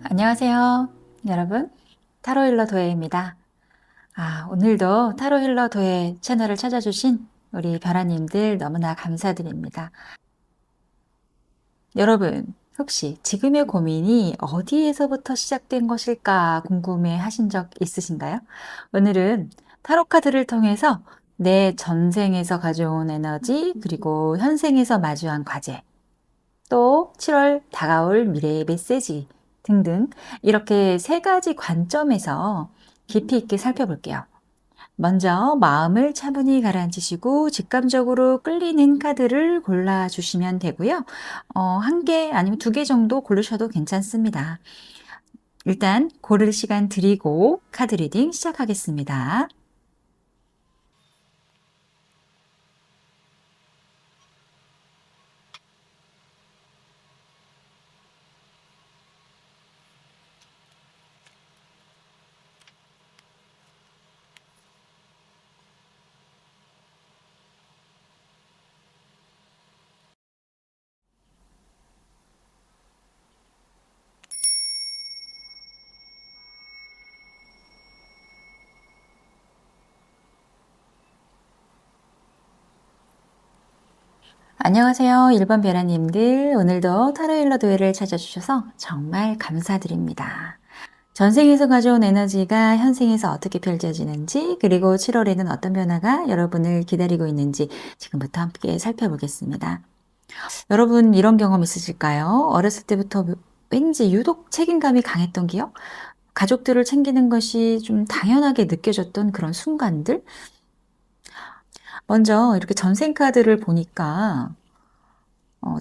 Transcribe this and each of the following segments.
안녕하세요, 여러분. 타로힐러 도혜입니다. 오늘도 타로힐러 도혜 채널을 찾아주신 우리 별아님들 너무나 감사드립니다. 여러분, 혹시 지금의 고민이 어디에서부터 시작된 것일까 궁금해 하신 적 있으신가요? 오늘은 타로 카드를 통해서 내 전생에서 가져온 에너지, 그리고 현생에서 마주한 과제, 또 7월 다가올 미래의 메시지 등등 이렇게 세 가지 관점에서 깊이 있게 살펴볼게요. 먼저 마음을 차분히 가라앉히시고 직감적으로 끌리는 카드를 골라주시면 되고요. 한 개 아니면 두 개 정도 고르셔도 괜찮습니다. 일단 고를 시간 드리고 카드 리딩 시작하겠습니다. 안녕하세요, 1번 베라님들. 오늘도 타로힐러 도회를 찾아주셔서 정말 감사드립니다. 전생에서 가져온 에너지가 현생에서 어떻게 펼쳐지는지, 그리고 7월에는 어떤 변화가 여러분을 기다리고 있는지 지금부터 함께 살펴보겠습니다. 여러분 이런 경험 있으실까요? 어렸을 때부터 왠지 유독 책임감이 강했던 기억? 가족들을 챙기는 것이 좀 당연하게 느껴졌던 그런 순간들? 먼저 이렇게 전생 카드를 보니까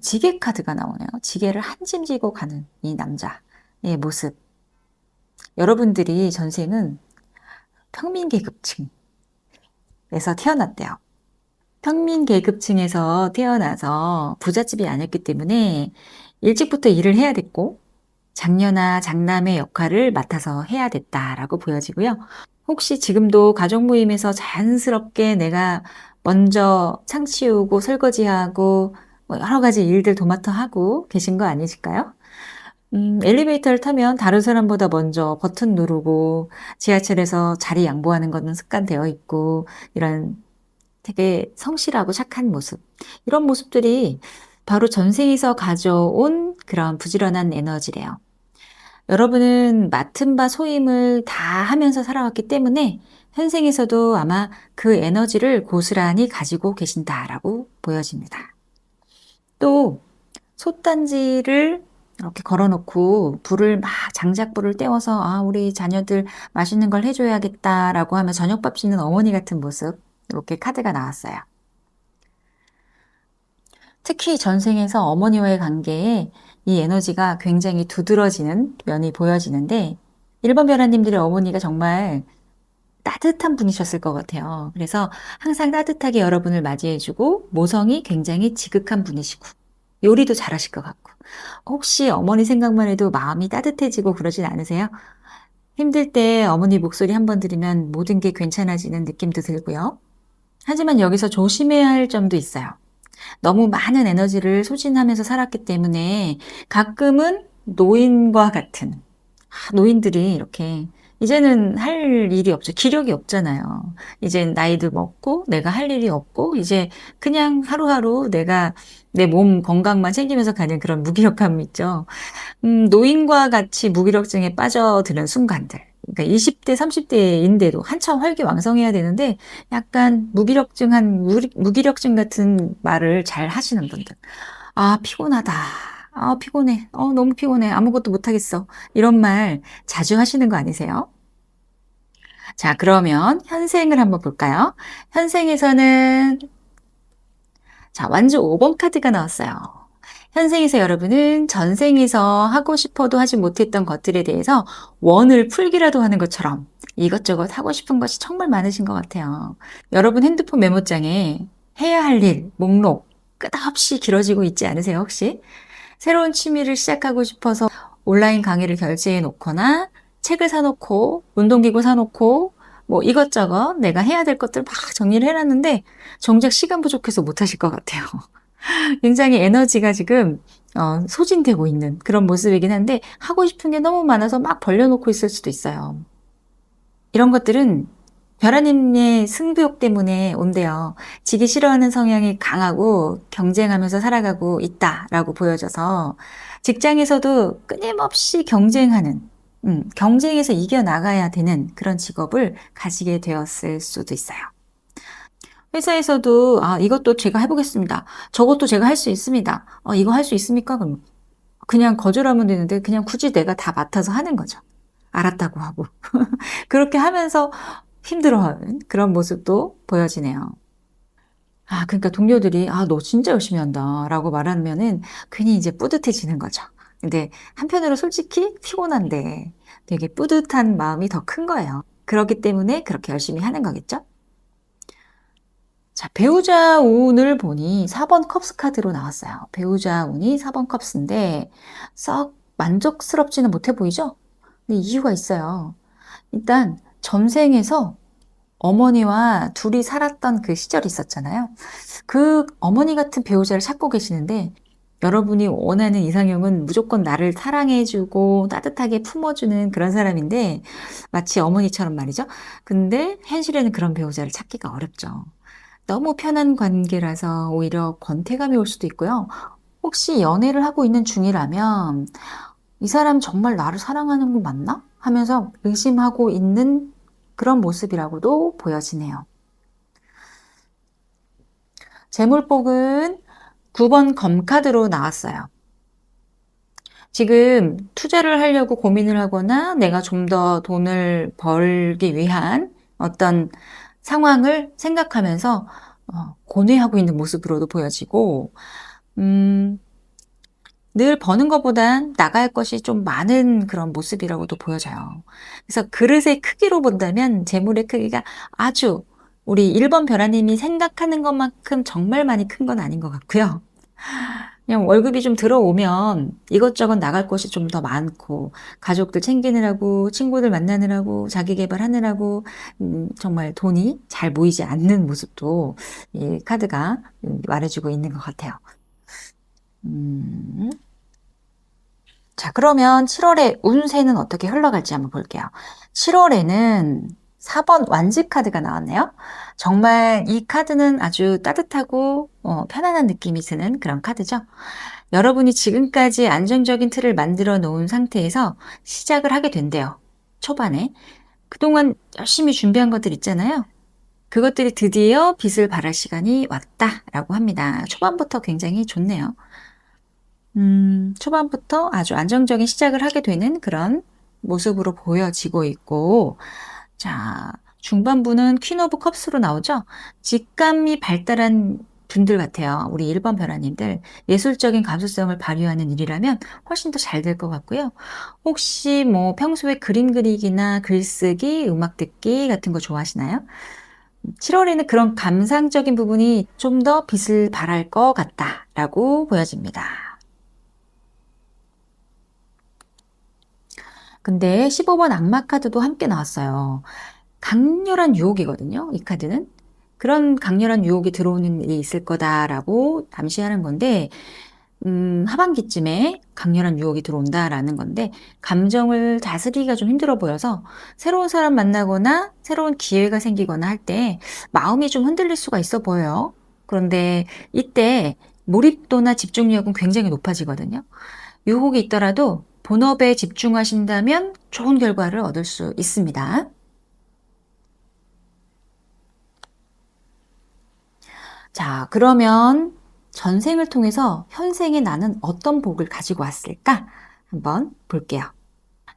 지게 카드가 나오네요. 지게를 한 짐 지고 가는 이 남자의 모습. 여러분들이 전생은 평민 계급층에서 태어났대요. 평민 계급층에서 태어나서 부잣집이 아니었기 때문에 일찍부터 일을 해야 됐고 장녀나 장남의 역할을 맡아서 해야 됐다라고 보여지고요. 혹시 지금도 가족 모임에서 자연스럽게 내가 먼저 창 치우고 설거지하고 뭐 여러 가지 일들 도맡아 하고 계신 거 아니실까요? 엘리베이터를 타면 다른 사람보다 먼저 버튼 누르고 지하철에서 자리 양보하는 거는 습관되어 있고 이런 되게 성실하고 착한 모습. 이런 모습들이 바로 전생에서 가져온 그런 부지런한 에너지래요. 여러분은 맡은 바 소임을 다 하면서 살아왔기 때문에 현생에서도 아마 그 에너지를 고스란히 가지고 계신다라고 보여집니다. 또 솥단지를 이렇게 걸어놓고 불을 막 장작불을 때워서 우리 자녀들 맛있는 걸 해줘야겠다라고 하며 저녁밥 짓는 어머니 같은 모습, 이렇게 카드가 나왔어요. 특히 전생에서 어머니와의 관계에 이 에너지가 굉장히 두드러지는 면이 보여지는데 1번 별아님들의 어머니가 정말 따뜻한 분이셨을 것 같아요. 그래서 항상 따뜻하게 여러분을 맞이해주고 모성이 굉장히 지극한 분이시고 요리도 잘하실 것 같고 혹시 어머니 생각만 해도 마음이 따뜻해지고 그러진 않으세요? 힘들 때 어머니 목소리 한번 들으면 모든 게 괜찮아지는 느낌도 들고요. 하지만 여기서 조심해야 할 점도 있어요. 너무 많은 에너지를 소진하면서 살았기 때문에 가끔은 노인과 같은 노인들이 이렇게 이제는 할 일이 없죠. 기력이 없잖아요. 이제 나이도 먹고 내가 할 일이 없고 이제 그냥 하루하루 내가 내 몸 건강만 챙기면서 가는 그런 무기력함 있죠. 노인과 같이 무기력증에 빠져드는 순간들. 그러니까 20대, 30대인데도 한참 활기왕성해야 되는데 약간 무기력증 같은 말을 잘 하시는 분들. 피곤하다. 피곤해. 너무 피곤해. 아무것도 못하겠어. 이런 말 자주 하시는 거 아니세요? 자, 그러면 현생을 한번 볼까요? 현생에서는 자, 완주 5번 카드가 나왔어요. 현생에서 여러분은 전생에서 하고 싶어도 하지 못했던 것들에 대해서 원을 풀기라도 하는 것처럼 이것저것 하고 싶은 것이 정말 많으신 것 같아요. 여러분 핸드폰 메모장에 해야 할 일, 목록 끝없이 길어지고 있지 않으세요, 혹시? 새로운 취미를 시작하고 싶어서 온라인 강의를 결제해 놓거나 책을 사놓고 운동기구 사놓고 뭐 이것저것 내가 해야 될 것들 막 정리를 해놨는데 정작 시간 부족해서 못하실 것 같아요. 굉장히 에너지가 지금 소진되고 있는 그런 모습이긴 한데 하고 싶은 게 너무 많아서 막 벌려놓고 있을 수도 있어요. 이런 것들은 별하님의 승부욕 때문에 온대요. 지기 싫어하는 성향이 강하고 경쟁하면서 살아가고 있다라고 보여져서 직장에서도 끊임없이 경쟁하는, 경쟁에서 이겨나가야 되는 그런 직업을 가지게 되었을 수도 있어요. 회사에서도 이것도 제가 해보겠습니다. 저것도 제가 할 수 있습니다. 이거 할 수 있습니까? 그럼 그냥 거절하면 되는데 그냥 굳이 내가 다 맡아서 하는 거죠. 알았다고 하고. 그렇게 하면서 힘들어하는 그런 모습도 보여지네요. 그러니까 동료들이 너 진짜 열심히 한다 라고 말하면은 괜히 이제 뿌듯해지는 거죠. 근데 한편으로 솔직히 피곤한데 되게 뿌듯한 마음이 더 큰 거예요. 그렇기 때문에 그렇게 열심히 하는 거겠죠? 자, 배우자 운을 보니 4번 컵스 카드로 나왔어요. 배우자 운이 4번 컵스인데 썩 만족스럽지는 못해 보이죠? 근데 이유가 있어요. 일단 전생에서 어머니와 둘이 살았던 그 시절이 있었잖아요. 그 어머니 같은 배우자를 찾고 계시는데 여러분이 원하는 이상형은 무조건 나를 사랑해주고 따뜻하게 품어주는 그런 사람인데 마치 어머니처럼 말이죠. 근데 현실에는 그런 배우자를 찾기가 어렵죠. 너무 편한 관계라서 오히려 권태감이 올 수도 있고요. 혹시 연애를 하고 있는 중이라면 이 사람 정말 나를 사랑하는 거 맞나? 하면서 의심하고 있는 그런 모습이라고도 보여지네요. 재물복은 9번 검카드로 나왔어요. 지금 투자를 하려고 고민을 하거나 내가 좀 더 돈을 벌기 위한 어떤 상황을 생각하면서 고뇌하고 있는 모습으로도 보여지고, 늘 버는 것보단 나갈 것이 좀 많은 그런 모습이라고도 보여져요. 그래서 그릇의 크기로 본다면 재물의 크기가 아주 우리 1번 별하님이 생각하는 것만큼 정말 많이 큰 건 아닌 것 같고요. 그냥 월급이 좀 들어오면 이것저것 나갈 것이 좀 더 많고 가족들 챙기느라고 친구들 만나느라고 자기 개발하느라고 정말 돈이 잘 모이지 않는 모습도 이 카드가 말해주고 있는 것 같아요. 음. 자, 그러면 7월에 운세는 어떻게 흘러갈지 한번 볼게요. 7월에는 4번 완지 카드가 나왔네요. 정말 이 카드는 아주 따뜻하고 편안한 느낌이 드는 그런 카드죠. 여러분이 지금까지 안정적인 틀을 만들어 놓은 상태에서 시작을 하게 된대요. 초반에. 그동안 열심히 준비한 것들 있잖아요. 그것들이 드디어 빛을 발할 시간이 왔다라고 합니다. 초반부터 굉장히 좋네요. 초반부터 아주 안정적인 시작을 하게 되는 그런 모습으로 보여지고 있고, 자, 중반부는 퀸 오브 컵스로 나오죠? 직감이 발달한 분들 같아요. 우리 1번 별하님들. 예술적인 감수성을 발휘하는 일이라면 훨씬 더 잘 될 것 같고요. 혹시 뭐 평소에 그림 그리기나 글쓰기, 음악 듣기 같은 거 좋아하시나요? 7월에는 그런 감상적인 부분이 좀 더 빛을 발할 것 같다라고 보여집니다. 근데 15번 악마 카드도 함께 나왔어요. 강렬한 유혹이거든요, 이 카드는. 그런 강렬한 유혹이 들어오는 일이 있을 거다라고 암시하는 건데, 하반기쯤에 강렬한 유혹이 들어온다라는 건데, 감정을 다스리기가 좀 힘들어 보여서 새로운 사람 만나거나 새로운 기회가 생기거나 할 때 마음이 좀 흔들릴 수가 있어 보여요. 그런데 이때 몰입도나 집중력은 굉장히 높아지거든요. 유혹이 있더라도 본업에 집중하신다면 좋은 결과를 얻을 수 있습니다. 자, 그러면 전생을 통해서 현생에 나는 어떤 복을 가지고 왔을까? 한번 볼게요.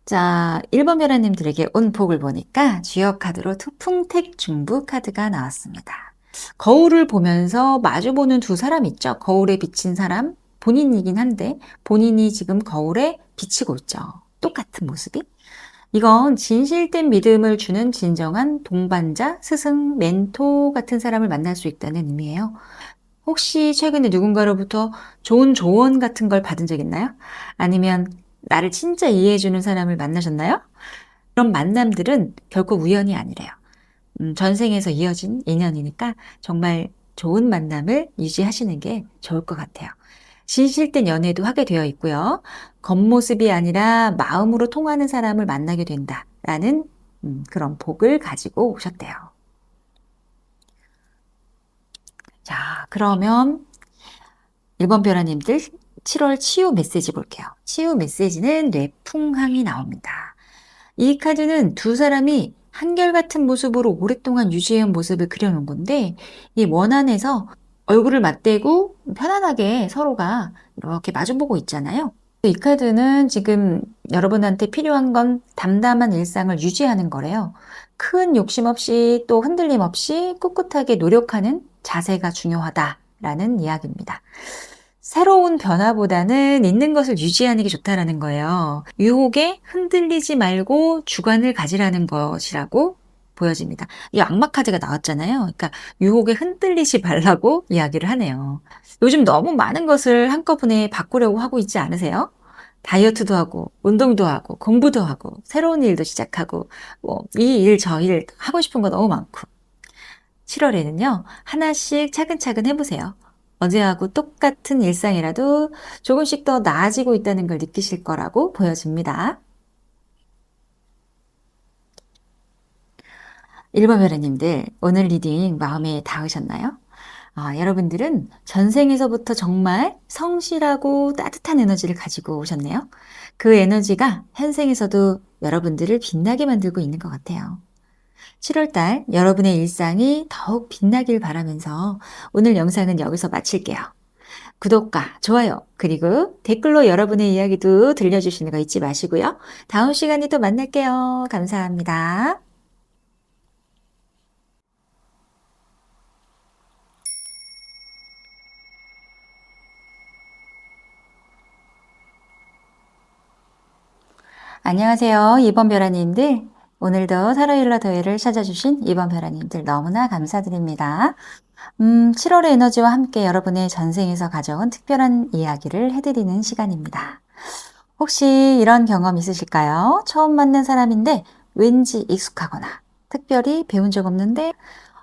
자, 1번 별하님들에게 온 복을 보니까 주역 카드로 투풍택 중부 카드가 나왔습니다. 거울을 보면서 마주보는 두 사람 있죠? 거울에 비친 사람, 본인이긴 한데 본인이 지금 거울에 비치고 있죠. 똑같은 모습이. 이건 진실된 믿음을 주는 진정한 동반자, 스승, 멘토 같은 사람을 만날 수 있다는 의미예요. 혹시 최근에 누군가로부터 좋은 조언 같은 걸 받은 적 있나요? 아니면 나를 진짜 이해해주는 사람을 만나셨나요? 그런 만남들은 결코 우연이 아니래요. 전생에서 이어진 인연이니까 정말 좋은 만남을 유지하시는 게 좋을 것 같아요. 진실된 연애도 하게 되어 있고요. 겉모습이 아니라 마음으로 통하는 사람을 만나게 된다라는 그런 복을 가지고 오셨대요. 자, 그러면 1번 벼라님들 7월 치유 메시지 볼게요. 치유 메시지는 뇌풍항이 나옵니다. 이 카드는 두 사람이 한결같은 모습으로 오랫동안 유지해온 모습을 그려놓은 건데 이 원안에서 얼굴을 맞대고 편안하게 서로가 이렇게 마주보고 있잖아요. 이 카드는 지금 여러분한테 필요한 건 담담한 일상을 유지하는 거래요. 큰 욕심 없이 또 흔들림 없이 꿋꿋하게 노력하는 자세가 중요하다라는 이야기입니다. 새로운 변화보다는 있는 것을 유지하는 게 좋다라는 거예요. 유혹에 흔들리지 말고 주관을 가지라는 것이라고 보여집니다. 이 악마 카드가 나왔잖아요. 그러니까 유혹에 흔들리지 말라고 이야기를 하네요. 요즘 너무 많은 것을 한꺼번에 바꾸려고 하고 있지 않으세요? 다이어트도 하고, 운동도 하고, 공부도 하고, 새로운 일도 시작하고, 이 일, 저 일 하고 싶은 거 너무 많고. 7월에는요, 하나씩 차근차근 해보세요. 어제하고 똑같은 일상이라도 조금씩 더 나아지고 있다는 걸 느끼실 거라고 보여집니다. 1번 회원님들, 오늘 리딩 마음에 닿으셨나요? 여러분들은 전생에서부터 정말 성실하고 따뜻한 에너지를 가지고 오셨네요. 그 에너지가 현생에서도 여러분들을 빛나게 만들고 있는 것 같아요. 7월달 여러분의 일상이 더욱 빛나길 바라면서 오늘 영상은 여기서 마칠게요. 구독과 좋아요 그리고 댓글로 여러분의 이야기도 들려주시는 거 잊지 마시고요. 다음 시간에 또 만날게요. 감사합니다. 안녕하세요. 2번 벼라님들. 오늘도 사로일러 더위를 찾아주신 2번 벼라님들 너무나 감사드립니다. 7월의 에너지와 함께 여러분의 전생에서 가져온 특별한 이야기를 해드리는 시간입니다. 혹시 이런 경험 있으실까요? 처음 만난 사람인데 왠지 익숙하거나 특별히 배운 적 없는데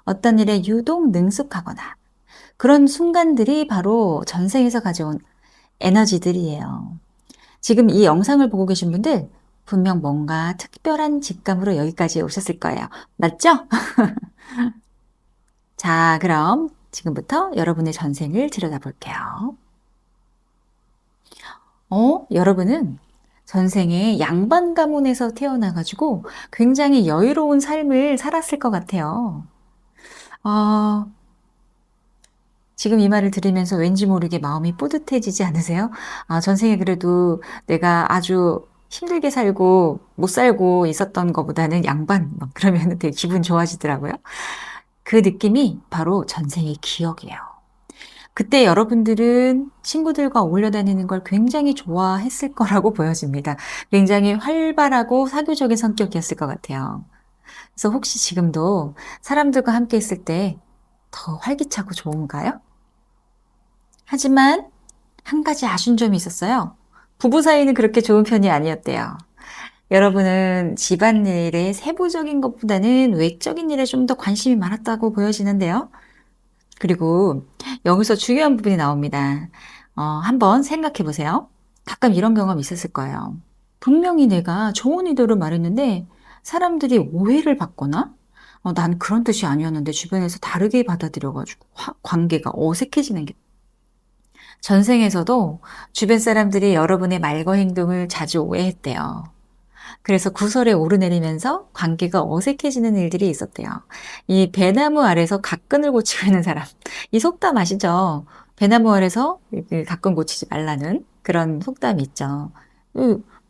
어떤 일에 유독 능숙하거나 그런 순간들이 바로 전생에서 가져온 에너지들이에요. 지금 이 영상을 보고 계신 분들 분명 뭔가 특별한 직감으로 여기까지 오셨을 거예요. 맞죠? 자, 그럼 지금부터 여러분의 전생을 들여다볼게요. 여러분은 전생에 양반 가문에서 태어나가지고 굉장히 여유로운 삶을 살았을 것 같아요. 지금 이 말을 들으면서 왠지 모르게 마음이 뿌듯해지지 않으세요? 전생에 그래도 내가 아주 힘들게 살고 못 살고 있었던 것보다는 양반 그러면 되게 기분 좋아지더라고요. 그 느낌이 바로 전생의 기억이에요. 그때 여러분들은 친구들과 어울려 다니는 걸 굉장히 좋아했을 거라고 보여집니다. 굉장히 활발하고 사교적인 성격이었을 것 같아요. 그래서 혹시 지금도 사람들과 함께 있을 때 더 활기차고 좋은가요? 하지만 한 가지 아쉬운 점이 있었어요. 부부 사이는 그렇게 좋은 편이 아니었대요. 여러분은 집안일의 세부적인 것보다는 외적인 일에 좀 더 관심이 많았다고 보여지는데요. 그리고 여기서 중요한 부분이 나옵니다. 한번 생각해 보세요. 가끔 이런 경험 있었을 거예요. 분명히 내가 좋은 의도로 말했는데 사람들이 오해를 받거나 난 그런 뜻이 아니었는데 주변에서 다르게 받아들여가지고 관계가 어색해지는 게 전생에서도 주변 사람들이 여러분의 말과 행동을 자주 오해했대요. 그래서 구설에 오르내리면서 관계가 어색해지는 일들이 있었대요. 이 배나무 아래서 각근을 고치고 있는 사람. 이 속담 아시죠? 배나무 아래서 각근 고치지 말라는 그런 속담이 있죠.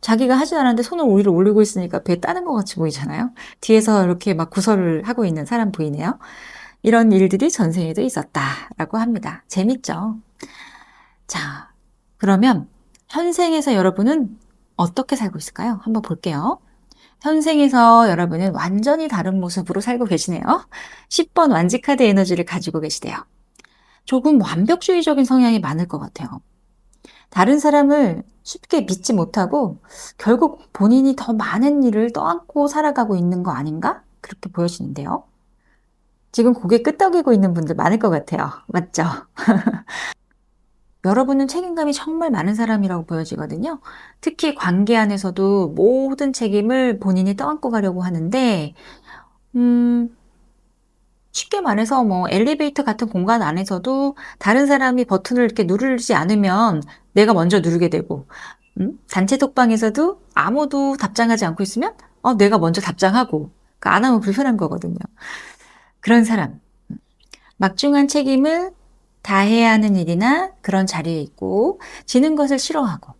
자기가 하지 않았는데 손을 위로 올리고 있으니까 배 따는 것 같이 보이잖아요. 뒤에서 이렇게 막 구설을 하고 있는 사람 보이네요. 이런 일들이 전생에도 있었다라고 합니다. 재밌죠? 자, 그러면 현생에서 여러분은 어떻게 살고 있을까요? 한번 볼게요. 현생에서 여러분은 완전히 다른 모습으로 살고 계시네요. 10번 완지카드 에너지를 가지고 계시대요. 조금 완벽주의적인 성향이 많을 것 같아요. 다른 사람을 쉽게 믿지 못하고 결국 본인이 더 많은 일을 떠안고 살아가고 있는 거 아닌가? 그렇게 보여지는데요. 지금 고개 끄덕이고 있는 분들 많을 것 같아요. 맞죠? 여러분은 책임감이 정말 많은 사람이라고 보여지거든요. 특히 관계 안에서도 모든 책임을 본인이 떠안고 가려고 하는데, 쉽게 말해서 뭐 엘리베이터 같은 공간 안에서도 다른 사람이 버튼을 이렇게 누르지 않으면 내가 먼저 누르게 되고, 단체 톡방에서도 아무도 답장하지 않고 있으면 내가 먼저 답장하고, 그러니까 안 하면 불편한 거거든요. 그런 사람. 막중한 책임을 다해야 하는 일이나 그런 자리에 있고, 지는 것을 싫어하고,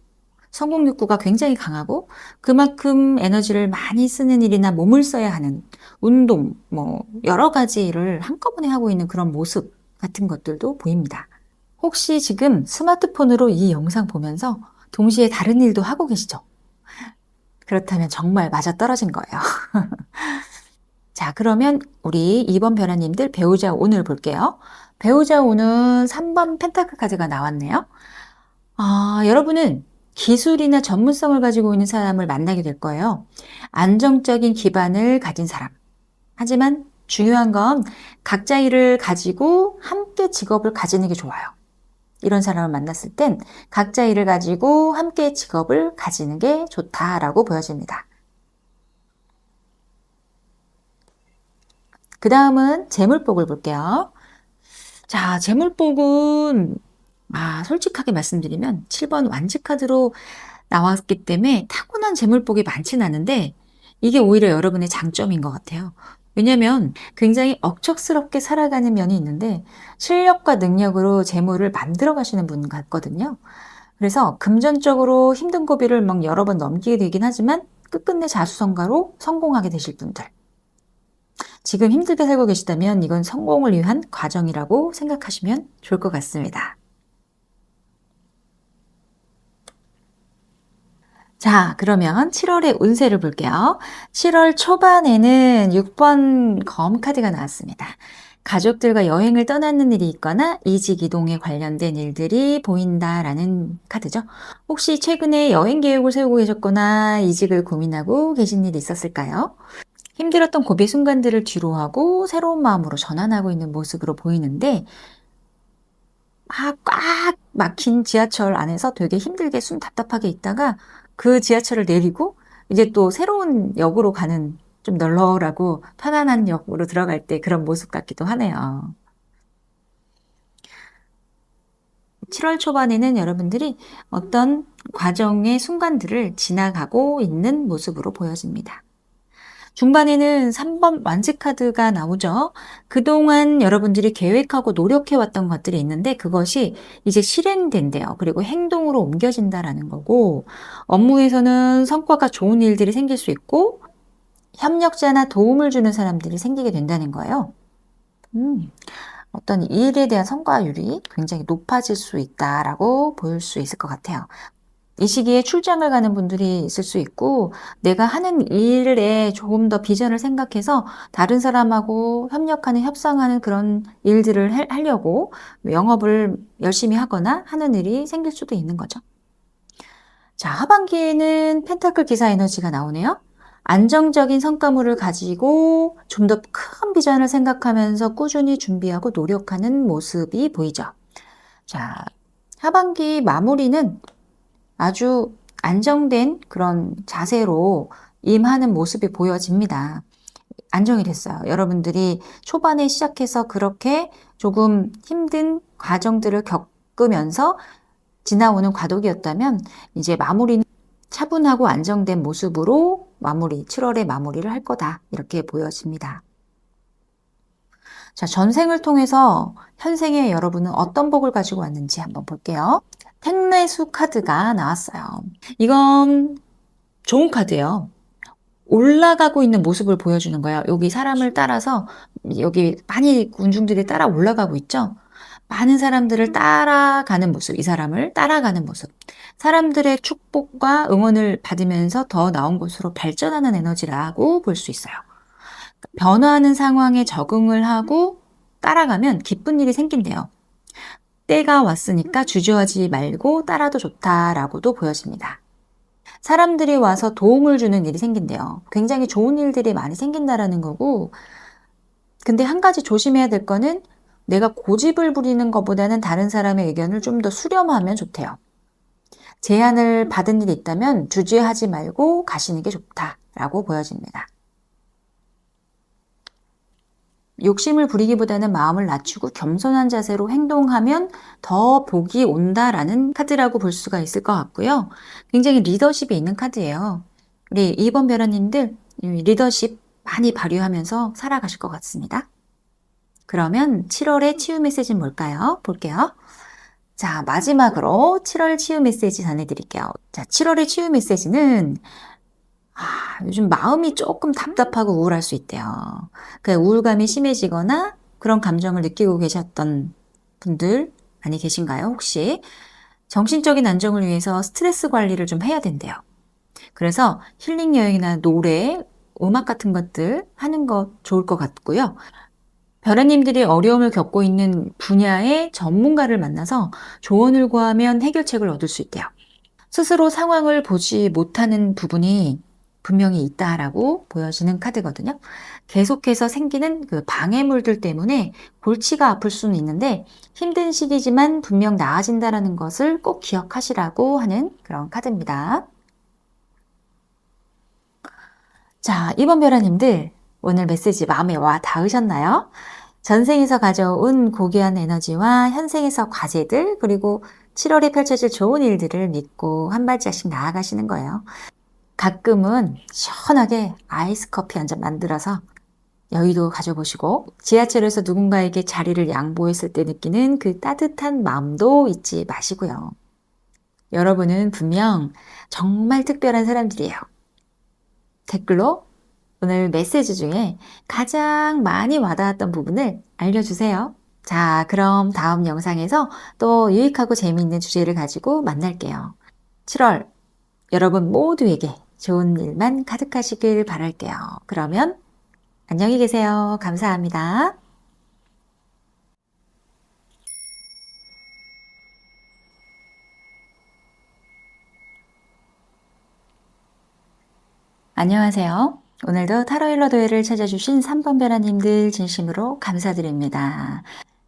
성공 욕구가 굉장히 강하고, 그만큼 에너지를 많이 쓰는 일이나 몸을 써야 하는 운동, 뭐 여러 가지 일을 한꺼번에 하고 있는 그런 모습 같은 것들도 보입니다. 혹시 지금 스마트폰으로 이 영상 보면서 동시에 다른 일도 하고 계시죠? 그렇다면 정말 맞아떨어진 거예요. 자, 그러면 우리 2번 변화님들 배우자 운을 볼게요. 배우자 운은 3번 펜타클 카드가 나왔네요. 여러분은 기술이나 전문성을 가지고 있는 사람을 만나게 될 거예요. 안정적인 기반을 가진 사람. 하지만 중요한 건 각자 일을 가지고 함께 직업을 가지는 게 좋아요. 이런 사람을 만났을 땐 각자 일을 가지고 함께 직업을 가지는 게 좋다라고 보여집니다. 그 다음은 재물복을 볼게요. 자, 재물복은 솔직하게 말씀드리면 7번 완지카드로 나왔기 때문에 타고난 재물복이 많진 않은데 이게 오히려 여러분의 장점인 것 같아요. 왜냐면 굉장히 억척스럽게 살아가는 면이 있는데 실력과 능력으로 재물을 만들어 가시는 분 같거든요. 그래서 금전적으로 힘든 고비를 막 여러 번 넘기게 되긴 하지만 끝끝내 자수성가로 성공하게 되실 분들. 지금 힘들게 살고 계시다면 이건 성공을 위한 과정이라고 생각하시면 좋을 것 같습니다. 자, 그러면 7월의 운세를 볼게요. 7월 초반에는 6번 검 카드가 나왔습니다. 가족들과 여행을 떠나는 일이 있거나 이직 이동에 관련된 일들이 보인다라는 카드죠. 혹시 최근에 여행 계획을 세우고 계셨거나 이직을 고민하고 계신 일이 있었을까요? 힘들었던 고비 순간들을 뒤로하고 새로운 마음으로 전환하고 있는 모습으로 보이는데 꽉 막힌 지하철 안에서 되게 힘들게 숨 답답하게 있다가 그 지하철을 내리고 이제 또 새로운 역으로 가는 좀 널널하고 편안한 역으로 들어갈 때 그런 모습 같기도 하네요. 7월 초반에는 여러분들이 어떤 과정의 순간들을 지나가고 있는 모습으로 보여집니다. 중반에는 3번 완치카드가 나오죠. 그동안 여러분들이 계획하고 노력해왔던 것들이 있는데 그것이 이제 실행된대요. 그리고 행동으로 옮겨진다라는 거고 업무에서는 성과가 좋은 일들이 생길 수 있고 협력자나 도움을 주는 사람들이 생기게 된다는 거예요. 어떤 일에 대한 성과율이 굉장히 높아질 수 있다라고 볼 수 있을 것 같아요. 이 시기에 출장을 가는 분들이 있을 수 있고 내가 하는 일에 조금 더 비전을 생각해서 다른 사람하고 협력하는, 협상하는 그런 일들을 하려고 영업을 열심히 하거나 하는 일이 생길 수도 있는 거죠. 자, 하반기에는 펜타클 기사 에너지가 나오네요. 안정적인 성과물을 가지고 좀 더 큰 비전을 생각하면서 꾸준히 준비하고 노력하는 모습이 보이죠. 자, 하반기 마무리는 아주 안정된 그런 자세로 임하는 모습이 보여집니다. 안정이 됐어요. 여러분들이 초반에 시작해서 그렇게 조금 힘든 과정들을 겪으면서 지나오는 과도기였다면 이제 마무리는 차분하고 안정된 모습으로 7월에 마무리를 할 거다. 이렇게 보여집니다. 자, 전생을 통해서 현생에 여러분은 어떤 복을 가지고 왔는지 한번 볼게요. 택매수 카드가 나왔어요. 이건 좋은 카드예요. 올라가고 있는 모습을 보여주는 거예요. 여기 사람을 따라서 여기 많이 군중들이 따라 올라가고 있죠. 많은 사람들을 따라가는 모습, 이 사람을 따라가는 모습. 사람들의 축복과 응원을 받으면서 더 나은 곳으로 발전하는 에너지라고 볼 수 있어요. 변화하는 상황에 적응을 하고 따라가면 기쁜 일이 생긴대요. 때가 왔으니까 주저하지 말고 따라도 좋다라고도 보여집니다. 사람들이 와서 도움을 주는 일이 생긴대요. 굉장히 좋은 일들이 많이 생긴다라는 거고 근데 한 가지 조심해야 될 거는 내가 고집을 부리는 것보다는 다른 사람의 의견을 좀 더 수렴하면 좋대요. 제안을 받은 일이 있다면 주저하지 말고 가시는 게 좋다라고 보여집니다. 욕심을 부리기보다는 마음을 낮추고 겸손한 자세로 행동하면 더 복이 온다라는 카드라고 볼 수가 있을 것 같고요. 굉장히 리더십이 있는 카드예요. 우리 2번 벼라님들 리더십 많이 발휘하면서 살아가실 것 같습니다. 그러면 7월의 치유 메시지는 뭘까요? 볼게요. 자, 마지막으로 7월 치유 메시지 전해드릴게요. 자, 7월의 치유 메시지는 요즘 마음이 조금 답답하고 우울할 수 있대요. 그 우울감이 심해지거나 그런 감정을 느끼고 계셨던 분들 많이 계신가요? 혹시 정신적인 안정을 위해서 스트레스 관리를 좀 해야 된대요. 그래서 힐링 여행이나 노래, 음악 같은 것들 하는 거 좋을 것 같고요. 별아님들이 어려움을 겪고 있는 분야의 전문가를 만나서 조언을 구하면 해결책을 얻을 수 있대요. 스스로 상황을 보지 못하는 부분이 분명히 있다라고 보여지는 카드거든요. 계속해서 생기는 그 방해물들 때문에 골치가 아플 수는 있는데 힘든 시기지만 분명 나아진다라는 것을 꼭 기억하시라고 하는 그런 카드입니다. 자, 2번 벼라님들 오늘 메시지 마음에 와 닿으셨나요? 전생에서 가져온 고귀한 에너지와 현생에서 과제들 그리고 7월에 펼쳐질 좋은 일들을 믿고 한 발짝씩 나아가시는 거예요. 가끔은 시원하게 아이스 커피 한 잔 만들어서 여유도 가져보시고 지하철에서 누군가에게 자리를 양보했을 때 느끼는 그 따뜻한 마음도 잊지 마시고요. 여러분은 분명 정말 특별한 사람들이에요. 댓글로 오늘 메시지 중에 가장 많이 와닿았던 부분을 알려주세요. 자, 그럼 다음 영상에서 또 유익하고 재미있는 주제를 가지고 만날게요. 7월 여러분 모두에게 좋은 일만 가득하시길 바랄게요. 그러면 안녕히 계세요. 감사합니다. 안녕하세요. 오늘도 타로일러 도회를 찾아주신 3번 벼라님들 진심으로 감사드립니다.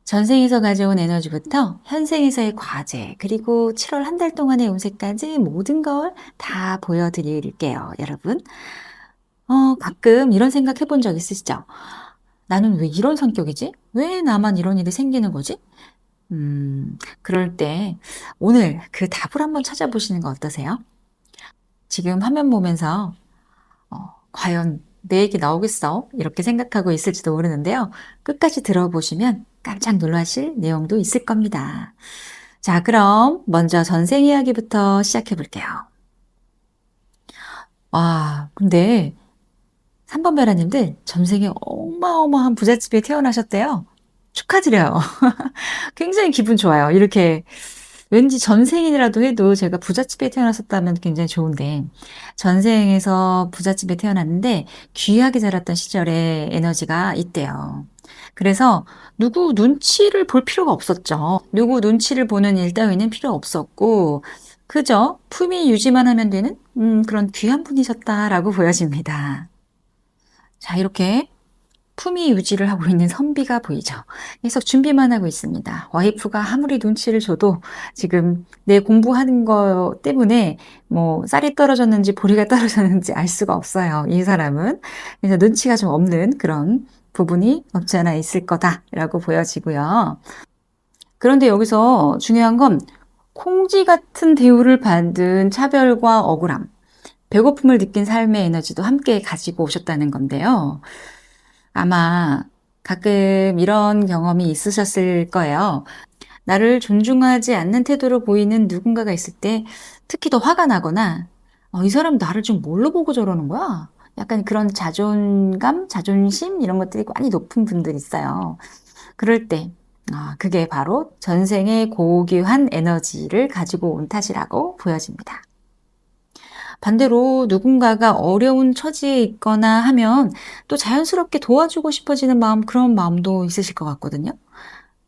전생에서 가져온 에너지부터 현생에서의 과제, 그리고 7월 한 달 동안의 운세까지 모든 걸 다 보여드릴게요, 여러분. 가끔 이런 생각 해본 적 있으시죠? 나는 왜 이런 성격이지? 왜 나만 이런 일이 생기는 거지? 그럴 때 오늘 그 답을 한번 찾아보시는 거 어떠세요? 지금 화면 보면서 과연 내 얘기 나오겠어? 이렇게 생각하고 있을지도 모르는데요. 끝까지 들어보시면 깜짝 놀라실 내용도 있을 겁니다. 자, 그럼 먼저 전생 이야기부터 시작해 볼게요. 근데 3번 벼라님들 전생에 어마어마한 부잣집에 태어나셨대요. 축하드려요. 굉장히 기분 좋아요. 이렇게 왠지 전생이라도 해도 제가 부잣집에 태어났었다면 굉장히 좋은데 전생에서 부잣집에 태어났는데 귀하게 자랐던 시절의 에너지가 있대요. 그래서 누구 눈치를 볼 필요가 없었죠. 누구 눈치를 보는 일 따위는 필요 없었고 그저 품위 유지만 하면 되는 그런 귀한 분이셨다라고 보여집니다. 자, 이렇게 품위 유지를 하고 있는 선비가 보이죠. 계속 준비만 하고 있습니다. 와이프가 아무리 눈치를 줘도 지금 내 공부하는 거 때문에 뭐 쌀이 떨어졌는지 보리가 떨어졌는지 알 수가 없어요. 이 사람은. 그래서 눈치가 좀 없는 그런 부분이 없지 않아 있을 거다라고 보여지고요. 그런데 여기서 중요한 건 콩쥐 같은 대우를 받은 차별과 억울함, 배고픔을 느낀 삶의 에너지도 함께 가지고 오셨다는 건데요. 아마 가끔 이런 경험이 있으셨을 거예요. 나를 존중하지 않는 태도로 보이는 누군가가 있을 때 특히 더 화가 나거나 이 사람 나를 좀 뭘로 보고 저러는 거야? 약간 그런 자존감, 자존심 이런 것들이 많이 높은 분들이 있어요. 그럴 때 그게 바로 전생의 고귀한 에너지를 가지고 온 탓이라고 보여집니다. 반대로 누군가가 어려운 처지에 있거나 하면 또 자연스럽게 도와주고 싶어지는 마음, 그런 마음도 있으실 것 같거든요.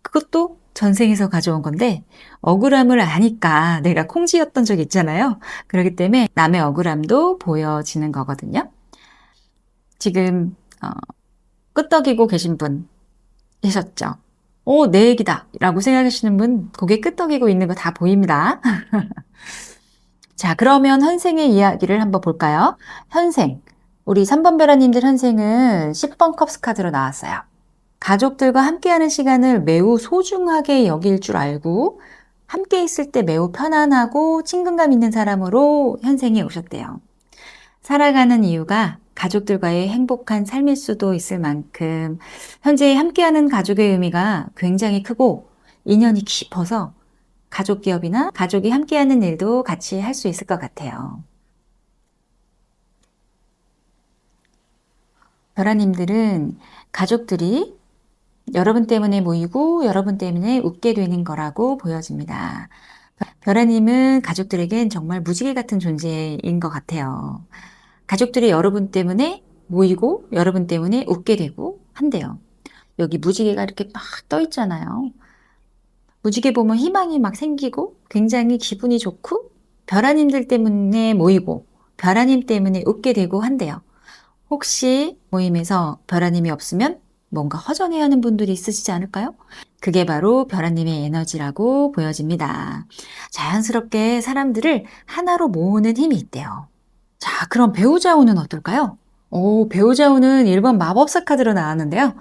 그것도 전생에서 가져온 건데 억울함을 아니까 내가 콩쥐였던 적이 있잖아요. 그렇기 때문에 남의 억울함도 보여지는 거거든요. 지금 끄떡이고 계신 분 계셨죠? 내 얘기다 라고 생각하시는 분 고개 끄덕이고 있는 거 다 보입니다. 자, 그러면 현생의 이야기를 한번 볼까요? 현생. 우리 3번 베라님들 현생은 10번 컵스 카드로 나왔어요. 가족들과 함께하는 시간을 매우 소중하게 여길 줄 알고 함께 있을 때 매우 편안하고 친근감 있는 사람으로 현생에 오셨대요. 살아가는 이유가 가족들과의 행복한 삶일 수도 있을 만큼 현재 함께하는 가족의 의미가 굉장히 크고 인연이 깊어서 가족 기업이나 가족이 함께하는 일도 같이 할 수 있을 것 같아요. 별아님들은 가족들이 여러분 때문에 모이고 여러분 때문에 웃게 되는 거라고 보여집니다. 별아님은 가족들에겐 정말 무지개 같은 존재인 것 같아요. 가족들이 여러분 때문에 모이고 여러분 때문에 웃게 되고 한대요. 여기 무지개가 이렇게 막 떠 있잖아요. 무지개 보면 희망이 막 생기고 굉장히 기분이 좋고 별아님들 때문에 모이고 별아님 때문에 웃게 되고 한대요. 혹시 모임에서 별아님이 없으면 뭔가 허전해하는 분들이 있으시지 않을까요? 그게 바로 별아님의 에너지라고 보여집니다. 자연스럽게 사람들을 하나로 모으는 힘이 있대요. 자, 그럼 배우자운은 어떨까요? 배우자운은 1번 마법사 카드로 나왔는데요.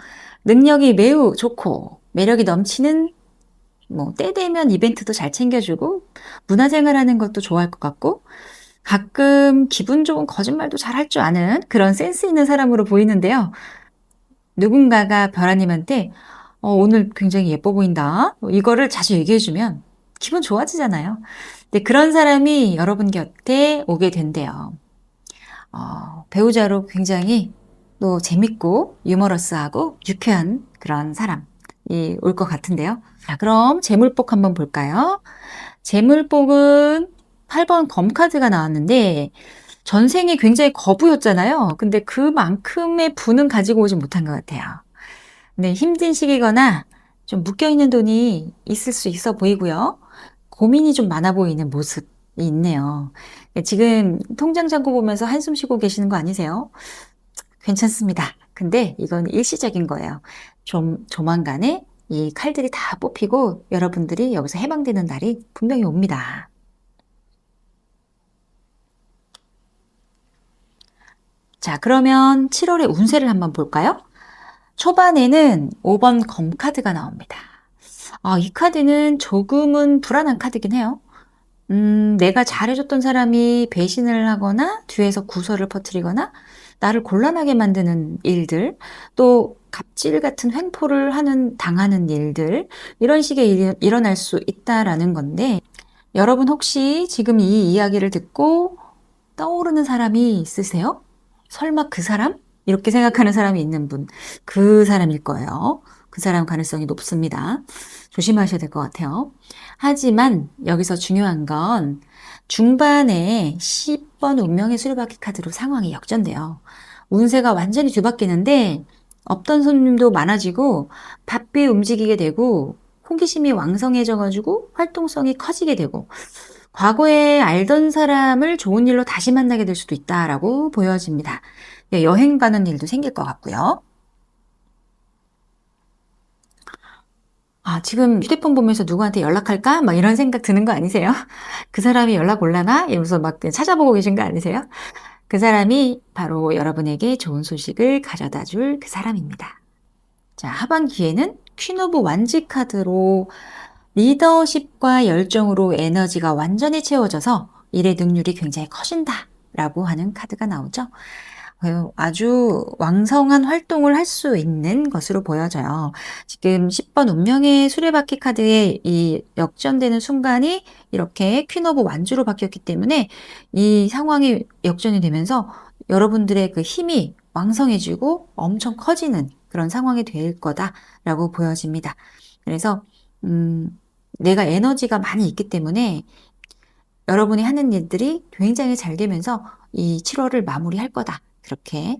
능력이 매우 좋고 매력이 넘치는 때 되면 이벤트도 잘 챙겨주고 문화생활하는 것도 좋아할 것 같고 가끔 기분 좋은 거짓말도 잘 할 줄 아는 그런 센스 있는 사람으로 보이는데요. 누군가가 별아님한테 오늘 굉장히 예뻐 보인다. 이거를 자주 얘기해주면 기분 좋아지잖아요. 근데 그런 사람이 여러분 곁에 오게 된대요. 배우자로 굉장히 또 재밌고 유머러스하고 유쾌한 그런 사람이 올 것 같은데요. 자, 그럼 재물복 한번 볼까요? 재물복은 8번 검카드가 나왔는데 전생에 굉장히 거부였잖아요. 근데 그만큼의 부는 가지고 오지 못한 것 같아요. 네, 힘든 시기거나 좀 묶여있는 돈이 있을 수 있어 보이고요. 고민이 좀 많아 보이는 모습이 있네요. 네, 지금 통장 잔고 보면서 한숨 쉬고 계시는 거 아니세요? 괜찮습니다. 근데 이건 일시적인 거예요. 좀 조만간에 이 칼들이 다 뽑히고 여러분들이 여기서 해방되는 날이 분명히 옵니다. 자, 그러면 7월의 운세를 한번 볼까요? 초반에는 5번 검카드가 나옵니다. 이 카드는 조금은 불안한 카드긴 해요. 내가 잘해줬던 사람이 배신을 하거나 뒤에서 구설을 퍼뜨리거나 나를 곤란하게 만드는 일들, 또 갑질 같은 횡포를 당하는 일들, 이런 식의 일이 일어날 수 있다라는 건데, 여러분 혹시 지금 이 이야기를 듣고 떠오르는 사람이 있으세요? 설마 그 사람? 이렇게 생각하는 사람이 있는 분, 그 사람일 거예요. 그 사람 가능성이 높습니다. 조심하셔야 될 것 같아요. 하지만 여기서 중요한 건 중반에 10번 운명의 수레바퀴 카드로 상황이 역전돼요. 운세가 완전히 뒤바뀌는데 없던 손님도 많아지고 바삐 움직이게 되고 호기심이 왕성해져가지고 활동성이 커지게 되고 과거에 알던 사람을 좋은 일로 다시 만나게 될 수도 있다라고 보여집니다. 여행 가는 일도 생길 것 같고요. 지금 휴대폰 보면서 누구한테 연락할까? 막 이런 생각 드는 거 아니세요? 그 사람이 연락 올라나? 이러면서 막 찾아보고 계신 거 아니세요? 그 사람이 바로 여러분에게 좋은 소식을 가져다 줄 그 사람입니다. 자, 하반기에는 퀸 오브 완지 카드로 리더십과 열정으로 에너지가 완전히 채워져서 일의 능률이 굉장히 커진다라고 하는 카드가 나오죠. 아주 왕성한 활동을 할 수 있는 것으로 보여져요. 지금 10번 운명의 수레바퀴 카드에 이 역전되는 순간이 이렇게 퀸 오브 완주로 바뀌었기 때문에 이 상황이 역전이 되면서 여러분들의 그 힘이 왕성해지고 엄청 커지는 그런 상황이 될 거다라고 보여집니다. 그래서 내가 에너지가 많이 있기 때문에 여러분이 하는 일들이 굉장히 잘 되면서 이 7월을 마무리할 거다. 그렇게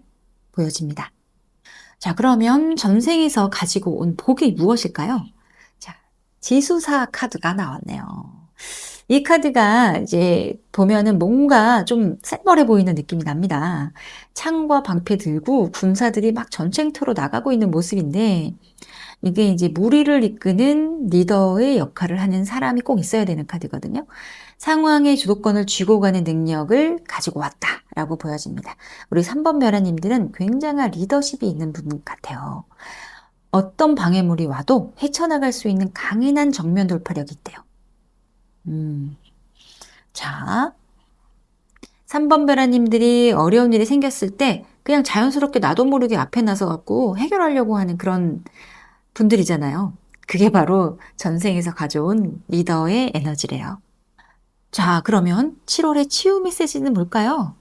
보여집니다. 자, 그러면 전생에서 가지고 온 복이 무엇일까요? 자, 지수사 카드가 나왔네요. 이 카드가 이제 보면은 뭔가 좀 쎄벌해 보이는 느낌이 납니다. 창과 방패 들고 군사들이 막 전쟁터로 나가고 있는 모습인데 이게 이제 무리를 이끄는 리더의 역할을 하는 사람이 꼭 있어야 되는 카드거든요. 상황의 주도권을 쥐고 가는 능력을 가지고 왔다라고 보여집니다. 우리 3번 벼라님들은 굉장한 리더십이 있는 분 같아요. 어떤 방해물이 와도 헤쳐나갈 수 있는 강인한 정면 돌파력이 있대요. 자, 3번 벼라님들이 어려운 일이 생겼을 때 그냥 자연스럽게 나도 모르게 앞에 나서 갖고 해결하려고 하는 그런 분들이잖아요. 그게 바로 전생에서 가져온 리더의 에너지래요. 자, 그러면 7월의 치유 메시지는 뭘까요?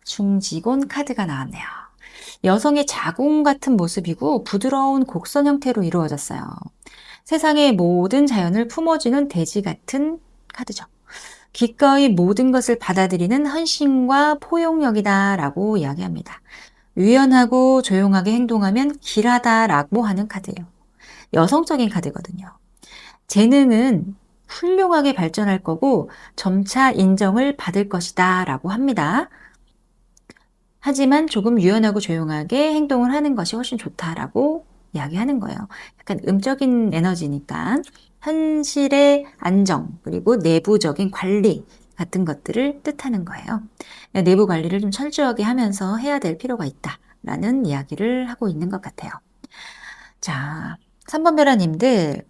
중지곤 카드가 나왔네요. 여성의 자궁 같은 모습이고 부드러운 곡선 형태로 이루어졌어요. 세상의 모든 자연을 품어주는 돼지 같은 카드죠. 기꺼이 모든 것을 받아들이는 헌신과 포용력이다라고 이야기합니다. 유연하고 조용하게 행동하면 길하다라고 하는 카드예요. 여성적인 카드거든요. 재능은 훌륭하게 발전할 거고 점차 인정을 받을 것이다 라고 합니다. 하지만 조금 유연하고 조용하게 행동을 하는 것이 훨씬 좋다라고 이야기하는 거예요. 약간 음적인 에너지니까 현실의 안정 그리고 내부적인 관리 같은 것들을 뜻하는 거예요. 내부 관리를 좀 철저하게 하면서 해야 될 필요가 있다라는 이야기를 하고 있는 것 같아요. 자, 3번 벼라님들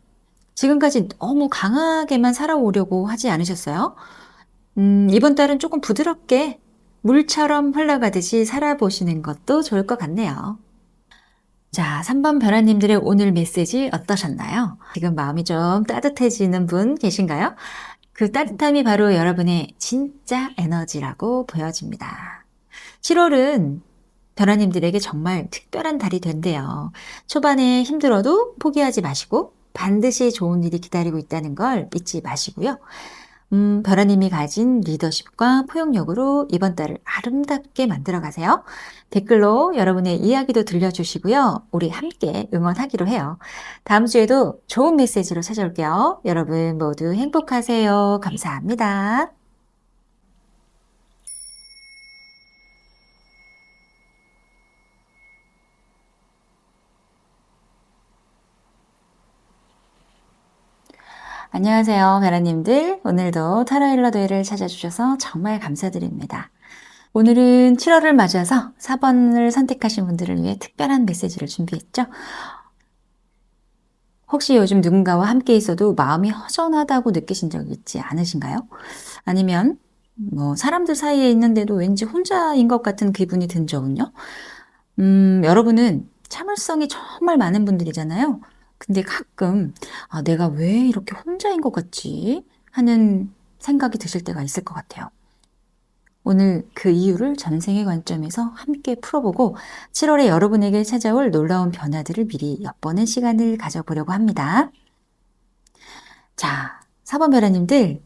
지금까지 너무 강하게만 살아오려고 하지 않으셨어요? 이번 달은 조금 부드럽게 물처럼 흘러가듯이 살아보시는 것도 좋을 것 같네요. 자, 3번 벼라님들의 오늘 메시지 어떠셨나요? 지금 마음이 좀 따뜻해지는 분 계신가요? 그 따뜻함이 바로 여러분의 진짜 에너지라고 보여집니다. 7월은 벼라님들에게 정말 특별한 달이 된대요. 초반에 힘들어도 포기하지 마시고 반드시 좋은 일이 기다리고 있다는 걸 잊지 마시고요. 벼라님이 가진 리더십과 포용력으로 이번 달을 아름답게 만들어 가세요. 댓글로 여러분의 이야기도 들려주시고요. 우리 함께 응원하기로 해요. 다음 주에도 좋은 메시지로 찾아올게요. 여러분 모두 행복하세요. 감사합니다. 안녕하세요, 벼라님들. 오늘도 타로일러도회를 찾아주셔서 정말 감사드립니다. 오늘은 7월을 맞아서 4번을 선택하신 분들을 위해 특별한 메시지를 준비했죠. 혹시 요즘 누군가와 함께 있어도 마음이 허전하다고 느끼신 적 있지 않으신가요? 아니면 사람들 사이에 있는데도 왠지 혼자인 것 같은 기분이 든 적은요? 여러분은 참을성이 정말 많은 분들이잖아요. 근데 가끔 내가 왜 이렇게 혼자인 것 같지? 하는 생각이 드실 때가 있을 것 같아요. 오늘 그 이유를 전생의 관점에서 함께 풀어보고 7월에 여러분에게 찾아올 놀라운 변화들을 미리 엿보는 시간을 가져보려고 합니다. 자, 4번 벼라님들,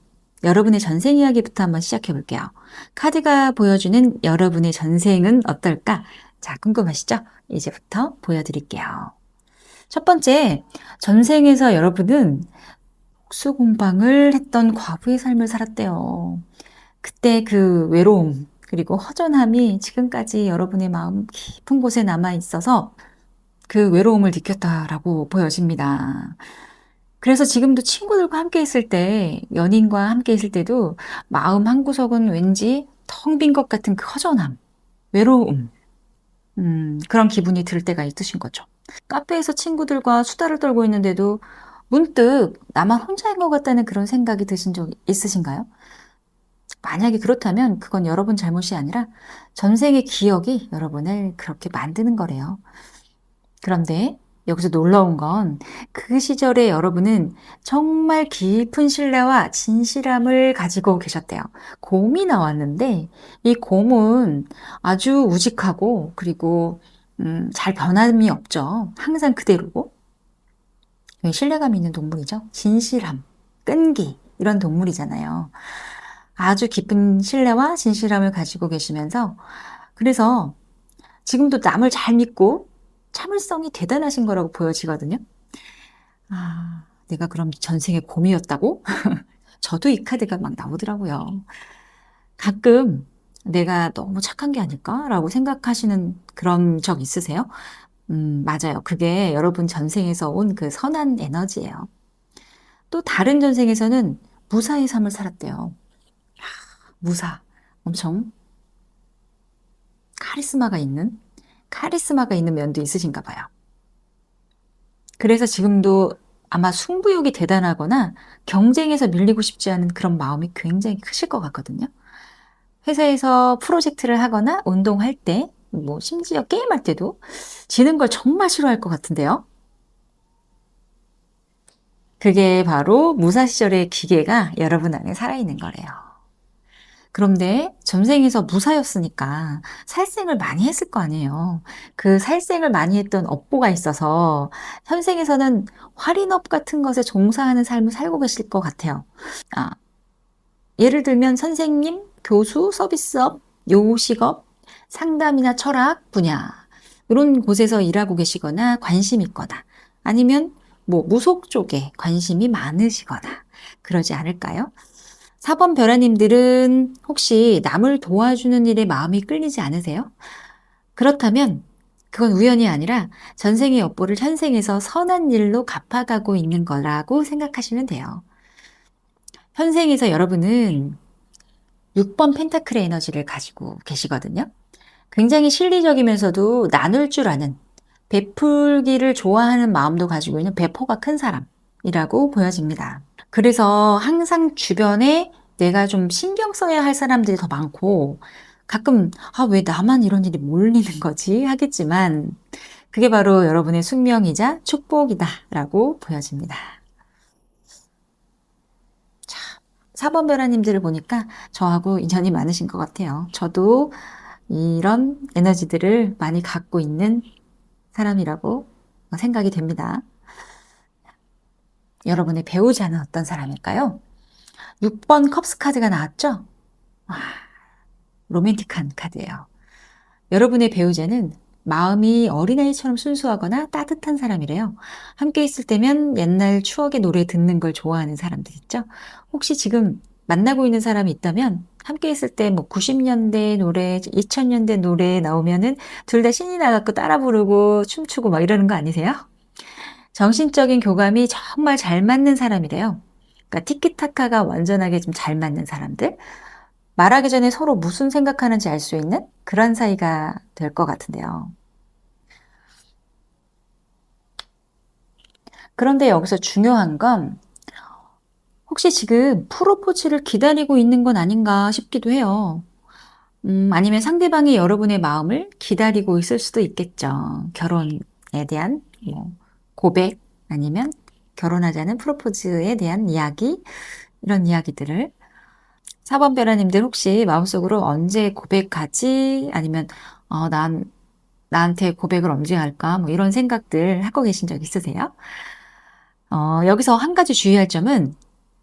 여러분의 전생 이야기부터 한번 시작해 볼게요. 카드가 보여주는 여러분의 전생은 어떨까? 자, 궁금하시죠? 이제부터 보여드릴게요. 첫 번째, 전생에서 여러분은 복수공방을 했던 과부의 삶을 살았대요. 그때 그 외로움 그리고 허전함이 지금까지 여러분의 마음 깊은 곳에 남아 있어서 그 외로움을 느꼈다라고 보여집니다. 그래서 지금도 친구들과 함께 있을 때, 연인과 함께 있을 때도 마음 한구석은 왠지 텅 빈 것 같은 그 허전함, 외로움, 그런 기분이 들 때가 있으신 거죠. 카페에서 친구들과 수다를 떨고 있는데도 문득 나만 혼자인 것 같다는 그런 생각이 드신 적 있으신가요? 만약에 그렇다면 그건 여러분 잘못이 아니라 전생의 기억이 여러분을 그렇게 만드는 거래요. 그런데 여기서 놀라운 건 그 시절에 여러분은 정말 깊은 신뢰와 진실함을 가지고 계셨대요. 곰이 나왔는데 이 곰은 아주 우직하고 그리고 잘 변함이 없죠. 항상 그대로고 신뢰감 있는 동물이죠. 진실함, 끈기 이런 동물이잖아요. 아주 깊은 신뢰와 진실함을 가지고 계시면서 그래서 지금도 남을 잘 믿고 참을성이 대단하신 거라고 보여지거든요. 내가 그럼 전생에 곰이었다고? 저도 이 카드가 막 나오더라고요. 가끔 '내가 너무 착한 게 아닐까?'라고 생각하시는 그런 적 있으세요? 맞아요. 그게 여러분 전생에서 온 그 선한 에너지예요. 또 다른 전생에서는 무사의 삶을 살았대요. 무사. 엄청 카리스마가 있는 면도 있으신가 봐요. 그래서 지금도 아마 승부욕이 대단하거나 경쟁에서 밀리고 싶지 않은 그런 마음이 굉장히 크실 것 같거든요. 회사에서 프로젝트를 하거나 운동할 때, 뭐 심지어 게임할 때도 지는 걸 정말 싫어할 것 같은데요. 그게 바로 무사 시절의 기계가 여러분 안에 살아있는 거래요. 그런데 전생에서 무사였으니까 살생을 많이 했을 거 아니에요. 그 살생을 많이 했던 업보가 있어서 현생에서는 활인업 같은 것에 종사하는 삶을 살고 계실 것 같아요. 아, 예를 들면 선생님, 교수, 서비스업, 요식업, 상담이나 철학 분야 이런 곳에서 일하고 계시거나 관심 있거나 아니면 뭐 무속 쪽에 관심이 많으시거나 그러지 않을까요? 4번 벼라님들은 혹시 남을 도와주는 일에 마음이 끌리지 않으세요? 그렇다면 그건 우연이 아니라 전생의 업보를 현생에서 선한 일로 갚아가고 있는 거라고 생각하시면 돼요. 현생에서 여러분은 6번 펜타클의 에너지를 가지고 계시거든요. 굉장히 실리적이면서도 나눌 줄 아는 베풀기를 좋아하는 마음도 가지고 있는 배포가 큰 사람이라고 보여집니다. 그래서 항상 주변에 내가 좀 신경 써야 할 사람들이 더 많고 가끔 '아 왜 나만 이런 일이 몰리는 거지?' 하겠지만 그게 바로 여러분의 숙명이자 축복이다라고 보여집니다. 자, 4번 벼라님들을 보니까 저하고 인연이 많으신 것 같아요. 저도 이런 에너지들을 많이 갖고 있는 사람이라고 생각이 됩니다. 여러분의 배우자는 어떤 사람일까요? 6번 컵스 카드가 나왔죠? 아, 로맨틱한 카드예요. 여러분의 배우자는 마음이 어린아이처럼 순수하거나 따뜻한 사람이래요. 함께 있을 때면 옛날 추억의 노래 듣는 걸 좋아하는 사람들 있죠? 혹시 지금 만나고 있는 사람이 있다면 함께 있을 때 뭐 90년대 노래, 2000년대 노래 나오면은 둘 다 신이 나갖고 따라 부르고 춤추고 막 이러는 거 아니세요? 정신적인 교감이 정말 잘 맞는 사람이래요. 그러니까 티키타카가 완전하게 좀 잘 맞는 사람들. 말하기 전에 서로 무슨 생각하는지 알 수 있는 그런 사이가 될 것 같은데요. 그런데 여기서 중요한 건 혹시 지금 프로포즈를 기다리고 있는 건 아닌가 싶기도 해요. 아니면 상대방이 여러분의 마음을 기다리고 있을 수도 있겠죠. 결혼에 대한 뭐 고백 아니면 결혼하자는 프로포즈에 대한 이야기 이런 이야기들을 4번 벼라님들 혹시 마음속으로 언제 고백하지? 아니면 난 나한테 고백을 언제 할까? 뭐 이런 생각들 하고 계신 적 있으세요? 여기서 한 가지 주의할 점은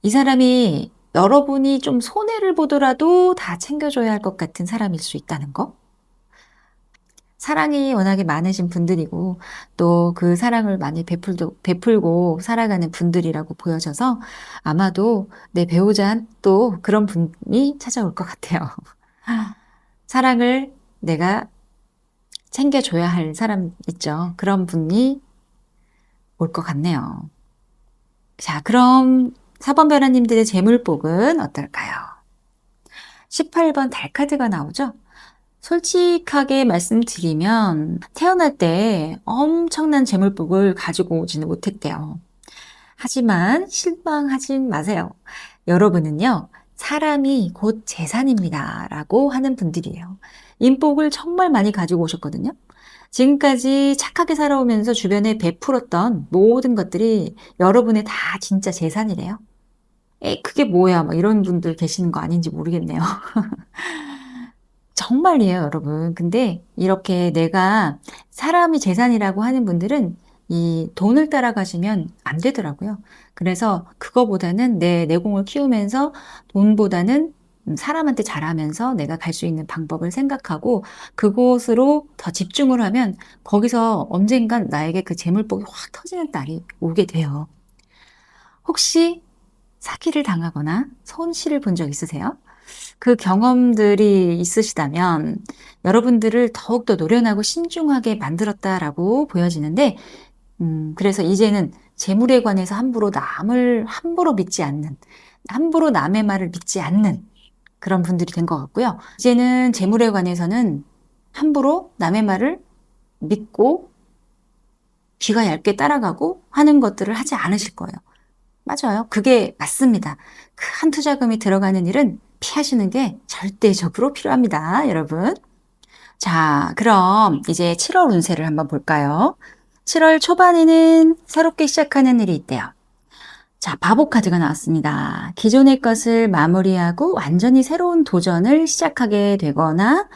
이 사람이 여러분이 좀 손해를 보더라도 다 챙겨줘야 할 것 같은 사람일 수 있다는 거. 사랑이 워낙에 많으신 분들이고 또 그 사랑을 많이 베풀고 살아가는 분들이라고 보여져서 아마도 내 배우자 또 그런 분이 찾아올 것 같아요. 사랑을 내가 챙겨줘야 할 사람 있죠. 그런 분이 올 것 같네요. 자, 그럼 4번 벼라님들의 재물복은 어떨까요? 18번 달 카드가 나오죠? 솔직하게 말씀드리면 태어날 때 엄청난 재물복을 가지고 오지는 못했대요. 하지만 실망하지 마세요. 여러분은요, 사람이 곧 재산입니다. 라고 하는 분들이에요. 인복을 정말 많이 가지고 오셨거든요. 지금까지 착하게 살아오면서 주변에 베풀었던 모든 것들이 여러분의 다 진짜 재산이래요. 그게 뭐야? 막 이런 분들 계시는 거 아닌지 모르겠네요. 정말이에요, 여러분. 근데 이렇게 내가 사람이 재산이라고 하는 분들은 이 돈을 따라가시면 안 되더라고요. 그래서 그거보다는 내 내공을 키우면서 돈보다는 사람한테 잘하면서 내가 갈 수 있는 방법을 생각하고 그곳으로 더 집중을 하면 거기서 언젠간 나에게 그 재물복이 확 터지는 날이 오게 돼요. 혹시 사기를 당하거나 손실을 본 적 있으세요? 그 경험들이 있으시다면 여러분들을 더욱더 노련하고 신중하게 만들었다라고 보여지는데, 그래서 이제는 재물에 관해서 함부로 남을 함부로 믿지 않는, 함부로 남의 말을 믿지 않는 그런 분들이 된 것 같고요. 이제는 재물에 관해서는 함부로 남의 말을 믿고 귀가 얇게 따라가고 하는 것들을 하지 않으실 거예요. 맞아요. 그게 맞습니다. 큰 투자금이 들어가는 일은 피하시는 게 절대적으로 필요합니다, 여러분. 자, 그럼 이제 7월 운세를 한번 볼까요? 7월 초반에는 새롭게 시작하는 일이 있대요. 자, 바보 카드가 나왔습니다. 기존의 것을 마무리하고 완전히 새로운 도전을 시작하게 되거나,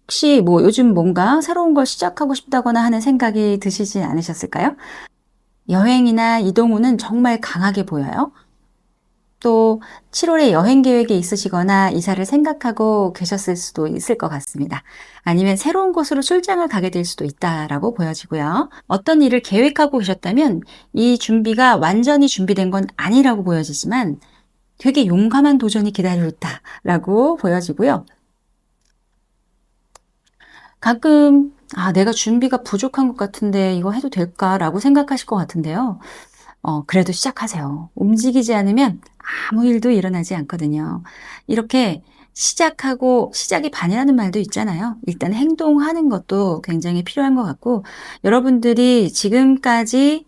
혹시 뭐 요즘 뭔가 새로운 걸 시작하고 싶다거나 하는 생각이 드시지 않으셨을까요? 여행이나 이동운은 정말 강하게 보여요. 또 7월에 여행 계획이 있으시거나 이사를 생각하고 계셨을 수도 있을 것 같습니다. 아니면 새로운 곳으로 출장을 가게 될 수도 있다라고 보여지고요. 어떤 일을 계획하고 계셨다면 이 준비가 완전히 준비된 건 아니라고 보여지지만 되게 용감한 도전이 기다리고 있다라고 보여지고요. 가끔 내가 준비가 부족한 것 같은데 이거 해도 될까라고 생각하실 것 같은데요. 그래도 시작하세요. 움직이지 않으면 아무 일도 일어나지 않거든요. 이렇게 시작하고 시작이 반이라는 말도 있잖아요. 일단 행동하는 것도 굉장히 필요한 것 같고, 여러분들이 지금까지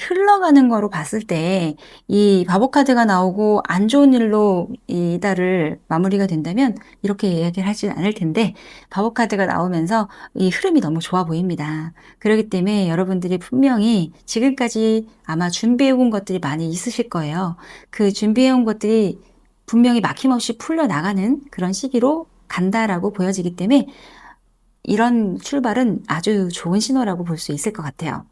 흘러가는 거로 봤을 때 이 바보 카드가 나오고 안 좋은 일로 이달을 마무리가 된다면 이렇게 이야기를 하진 않을 텐데, 바보 카드가 나오면서 이 흐름이 너무 좋아 보입니다. 그렇기 때문에 여러분들이 분명히 지금까지 아마 준비해 온 것들이 많이 있으실 거예요. 그 준비해 온 것들이 분명히 막힘없이 풀려나가는 그런 시기로 간다라고 보여지기 때문에 이런 출발은 아주 좋은 신호라고 볼 수 있을 것 같아요.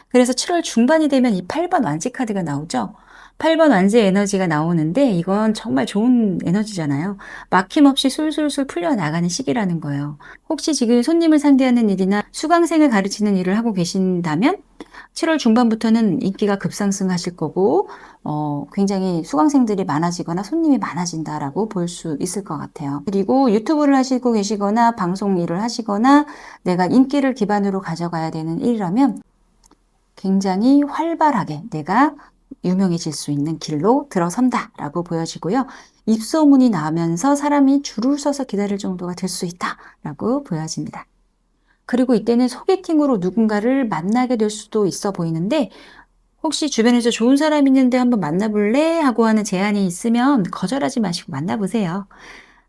그래서 7월 중반이 되면 이 8번 완지 카드가 나오죠. 8번 완지 에너지가 나오는데 이건 정말 좋은 에너지잖아요. 막힘없이 술술술 풀려나가는 시기라는 거예요. 혹시 지금 손님을 상대하는 일이나 수강생을 가르치는 일을 하고 계신다면 7월 중반부터는 인기가 급상승하실 거고, 굉장히 수강생들이 많아지거나 손님이 많아진다라고 볼 수 있을 것 같아요. 그리고 유튜브를 하시고 계시거나 방송 일을 하시거나 내가 인기를 기반으로 가져가야 되는 일이라면 굉장히 활발하게 내가 유명해질 수 있는 길로 들어선다라고 보여지고요. 입소문이 나면서 사람이 줄을 서서 기다릴 정도가 될 수 있다라고 보여집니다. 그리고 이때는 소개팅으로 누군가를 만나게 될 수도 있어 보이는데, 혹시 주변에서 좋은 사람 있는데 한번 만나볼래? 하고 하는 제안이 있으면 거절하지 마시고 만나보세요.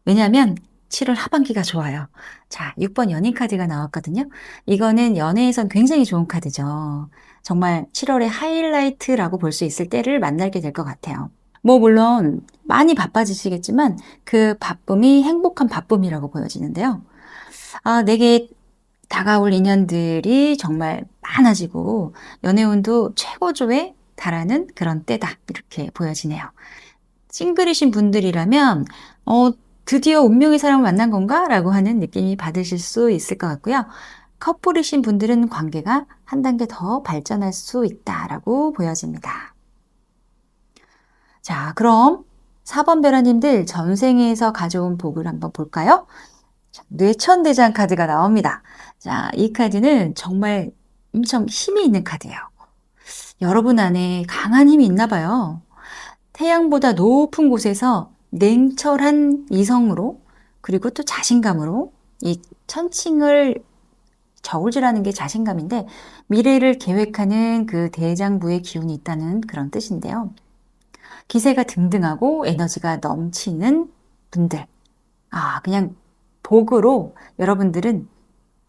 왜냐하면 7월 하반기가 좋아요. 자, 6번 연인 카드가 나왔거든요. 이거는 연애에선 굉장히 좋은 카드죠. 정말 7월의 하이라이트라고 볼 수 있을 때를 만나게 될 것 같아요. 뭐 물론 많이 바빠지시겠지만 그 바쁨이 행복한 바쁨이라고 보여지는데요. 내게 다가올 인연들이 정말 많아지고 연애운도 최고조에 달하는 그런 때다, 이렇게 보여지네요. 싱글이신 분들이라면 드디어 운명의 사람을 만난 건가? 라고 하는 느낌이 받으실 수 있을 것 같고요. 커플이신 분들은 관계가 한 단계 더 발전할 수 있다라고 보여집니다. 자, 그럼 4번 벼라님들 전생에서 가져온 복을 한번 볼까요? 자, 뇌천대장 카드가 나옵니다. 자, 이 카드는 정말 엄청 힘이 있는 카드예요. 여러분 안에 강한 힘이 있나 봐요. 태양보다 높은 곳에서 냉철한 이성으로, 그리고 또 자신감으로 이 천칭을 저울질하는 게 자신감인데, 미래를 계획하는 그 대장부의 기운이 있다는 그런 뜻인데요. 기세가 등등하고 에너지가 넘치는 분들. 그냥 복으로 여러분들은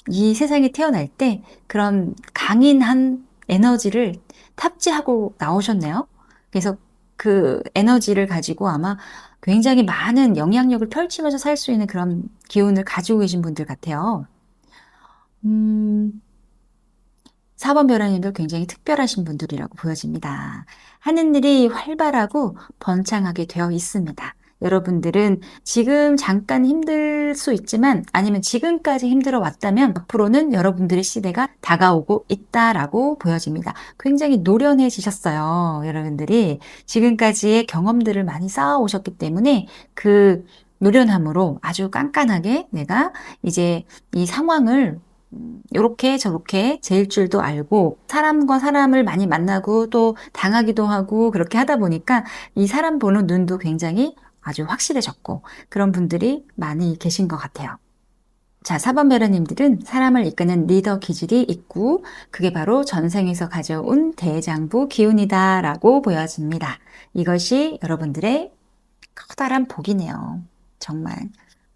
이 세상에 태어날 때 그런 강인한 에너지를 탑재하고 나오셨네요. 그래서 그 에너지를 가지고 아마 굉장히 많은 영향력을 펼치면서 살 수 있는 그런 기운을 가지고 계신 분들 같아요. 4번 벼라님도 굉장히 특별하신 분들이라고 보여집니다. 하는 일이 활발하고 번창하게 되어 있습니다. 여러분들은 지금 잠깐 힘들 수 있지만 아니면 지금까지 힘들어 왔다면 앞으로는 여러분들의 시대가 다가오고 있다라고 보여집니다. 굉장히 노련해지셨어요. 여러분들이 지금까지의 경험들을 많이 쌓아오셨기 때문에 그 노련함으로 아주 깐깐하게 내가 이제 이 상황을 요렇게 저렇게 재일 줄도 알고 사람과 사람을 많이 만나고 또 당하기도 하고 그렇게 하다 보니까 이 사람 보는 눈도 굉장히 아주 확실해졌고 그런 분들이 많이 계신 것 같아요. 자, 4번 배려님들은 사람을 이끄는 리더 기질이 있고 그게 바로 전생에서 가져온 대장부 기운이다라고 보여집니다. 이것이 여러분들의 커다란 복이네요. 정말.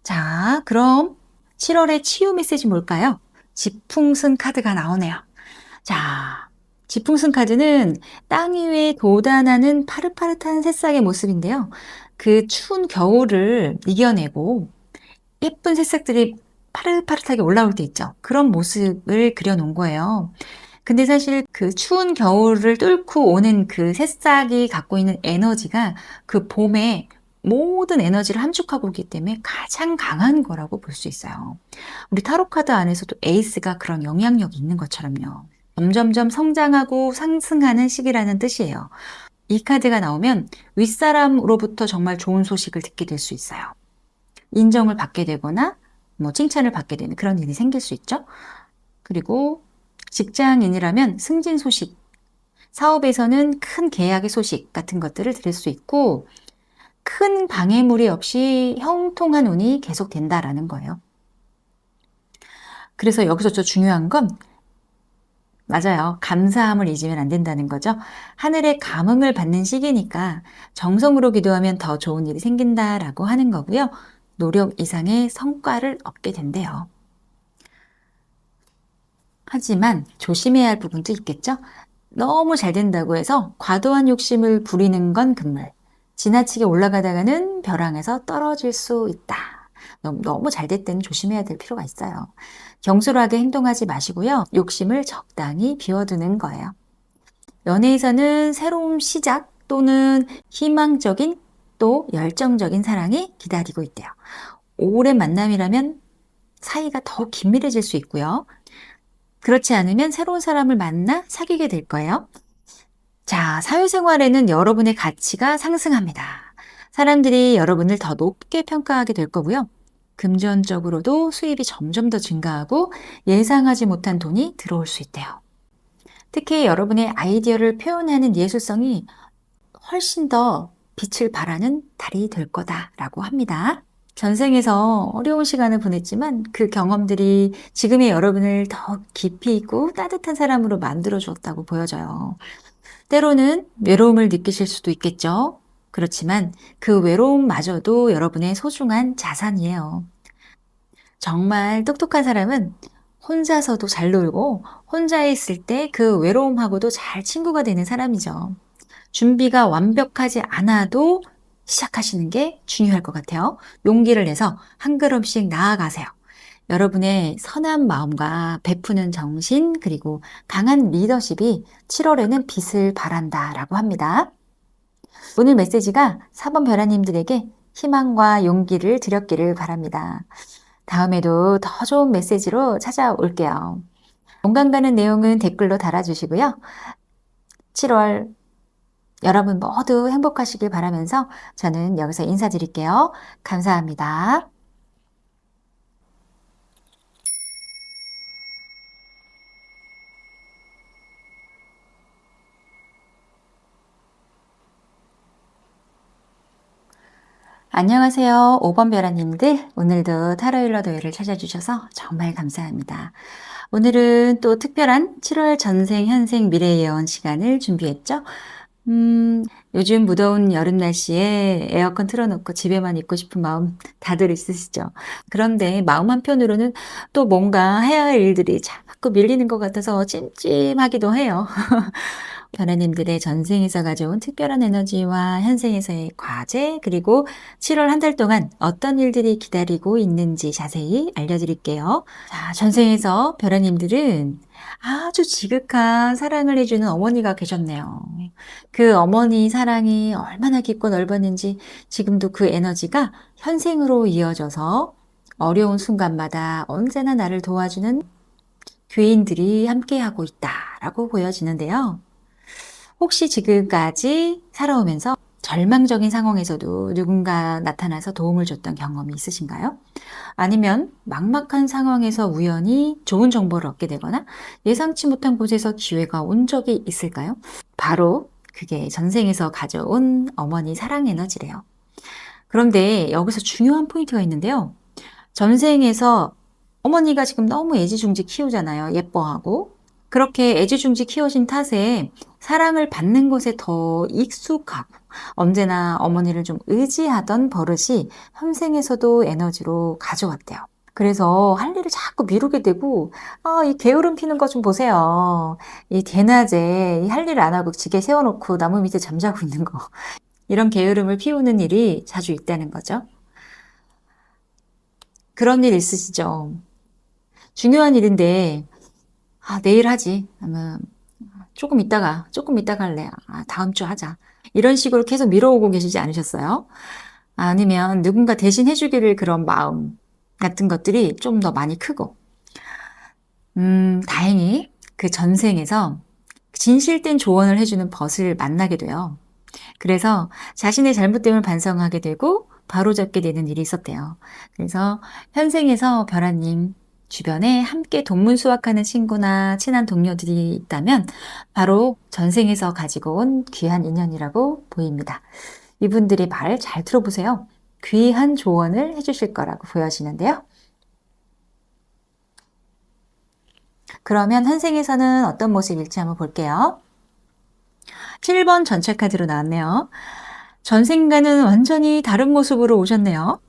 자, 그럼 7월의 치유 메시지 뭘까요? 지풍승 카드가 나오네요. 자, 지풍승 카드는 땅 위에 돋아나는 파릇파릇한 새싹의 모습인데요. 그 추운 겨울을 이겨내고 예쁜 새싹들이 파릇파릇하게 올라올 때 있죠. 그런 모습을 그려놓은 거예요. 근데 사실 그 추운 겨울을 뚫고 오는 그 새싹이 갖고 있는 에너지가 그 봄에 모든 에너지를 함축하고 있기 때문에 가장 강한 거라고 볼 수 있어요. 우리 타로 카드 안에서도 에이스가 그런 영향력이 있는 것처럼요. 점점점 성장하고 상승하는 시기라는 뜻이에요. 이 카드가 나오면 윗사람으로부터 정말 좋은 소식을 듣게 될 수 있어요. 인정을 받게 되거나 뭐 칭찬을 받게 되는 그런 일이 생길 수 있죠. 그리고 직장인이라면 승진 소식, 사업에서는 큰 계약의 소식 같은 것들을 들을 수 있고 큰 방해물이 없이 형통한 운이 계속된다라는 거예요. 그래서 여기서 저 중요한 건 맞아요. 감사함을 잊으면 안 된다는 거죠. 하늘의 감흥을 받는 시기니까 정성으로 기도하면 더 좋은 일이 생긴다라고 하는 거고요. 노력 이상의 성과를 얻게 된대요. 하지만 조심해야 할 부분도 있겠죠? 너무 잘 된다고 해서 과도한 욕심을 부리는 건 금물. 지나치게 올라가다가는 벼랑에서 떨어질 수 있다. 너무 잘 될 때는 조심해야 될 필요가 있어요. 경솔하게 행동하지 마시고요. 욕심을 적당히 비워두는 거예요. 연애에서는 새로운 시작 또는 희망적인 또 열정적인 사랑이 기다리고 있대요. 오랜 만남이라면 사이가 더 긴밀해질 수 있고요. 그렇지 않으면 새로운 사람을 만나 사귀게 될 거예요. 자, 사회생활에는 여러분의 가치가 상승합니다. 사람들이 여러분을 더 높게 평가하게 될 거고요. 금전적으로도 수입이 점점 더 증가하고 예상하지 못한 돈이 들어올 수 있대요. 특히 여러분의 아이디어를 표현하는 예술성이 훨씬 더 빛을 발하는 달이 될 거다라고 합니다. 전생에서 어려운 시간을 보냈지만 그 경험들이 지금의 여러분을 더 깊이 있고 따뜻한 사람으로 만들어 주었다고 보여져요. 때로는 외로움을 느끼실 수도 있겠죠. 그렇지만 그 외로움마저도 여러분의 소중한 자산이에요. 정말 똑똑한 사람은 혼자서도 잘 놀고 혼자 있을 때 그 외로움하고도 잘 친구가 되는 사람이죠. 준비가 완벽하지 않아도 시작하시는 게 중요할 것 같아요. 용기를 내서 한 걸음씩 나아가세요. 여러분의 선한 마음과 베푸는 정신 그리고 강한 리더십이 7월에는 빛을 발한다라고 합니다. 오늘 메시지가 4번 별아님들에게 희망과 용기를 드렸기를 바랍니다. 다음에도 더 좋은 메시지로 찾아올게요. 공감 가는 내용은 댓글로 달아주시고요. 7월 여러분 모두 행복하시길 바라면서 저는 여기서 인사드릴게요. 감사합니다. 안녕하세요. 5번 별아님들. 오늘도 타로일러 도요를 찾아주셔서 정말 감사합니다. 오늘은 또 특별한 7월 전생, 현생, 미래 예언 시간을 준비했죠. 요즘 무더운 여름 날씨에 에어컨 틀어놓고 집에만 있고 싶은 마음 다들 있으시죠? 그런데 마음 한편으로는 또 뭔가 해야 할 일들이 자꾸 밀리는 것 같아서 찜찜하기도 해요. 변화님들의 전생에서 가져온 특별한 에너지와 현생에서의 과제, 그리고 7월 한 달 동안 어떤 일들이 기다리고 있는지 자세히 알려드릴게요. 자, 전생에서 변화님들은 아주 지극한 사랑을 해주는 어머니가 계셨네요. 그 어머니 사랑이 얼마나 깊고 넓었는지 지금도 그 에너지가 현생으로 이어져서 어려운 순간마다 언제나 나를 도와주는 교인들이 함께하고 있다라고 보여지는데요. 혹시 지금까지 살아오면서 절망적인 상황에서도 누군가 나타나서 도움을 줬던 경험이 있으신가요? 아니면 막막한 상황에서 우연히 좋은 정보를 얻게 되거나 예상치 못한 곳에서 기회가 온 적이 있을까요? 바로 그게 전생에서 가져온 어머니 사랑 에너지래요. 그런데 여기서 중요한 포인트가 있는데요. 전생에서 어머니가 지금 너무 애지중지 키우잖아요. 예뻐하고. 그렇게 애지중지 키워진 탓에 사랑을 받는 것에 더 익숙하고 언제나 어머니를 좀 의지하던 버릇이 현생에서도 에너지로 가져왔대요. 그래서 할 일을 자꾸 미루게 되고, 이 게으름 피는 거 좀 보세요. 이 대낮에 할 일 안 하고 지게 세워놓고 나무 밑에 잠자고 있는 거. 이런 게으름을 피우는 일이 자주 있다는 거죠. 그런 일 있으시죠? 중요한 일인데, 내일 하지. 아마 조금 이따가 할래. 다음 주 하자. 이런 식으로 계속 미뤄오고 계시지 않으셨어요? 아니면 누군가 대신 해주기를 그런 마음 같은 것들이 좀 더 많이 크고, 다행히 그 전생에서 진실된 조언을 해주는 벗을 만나게 돼요. 그래서 자신의 잘못됨을 반성하게 되고 바로잡게 되는 일이 있었대요. 그래서 현생에서 별아님 주변에 함께 동문 수학하는 친구나 친한 동료들이 있다면 바로 전생에서 가지고 온 귀한 인연이라고 보입니다. 이분들의 말 잘 들어보세요. 귀한 조언을 해주실 거라고 보여지는데요. 그러면 현생에서는 어떤 모습일지 한번 볼게요. 7번 전체 카드로 나왔네요. 전생과는 완전히 다른 모습으로 오셨네요.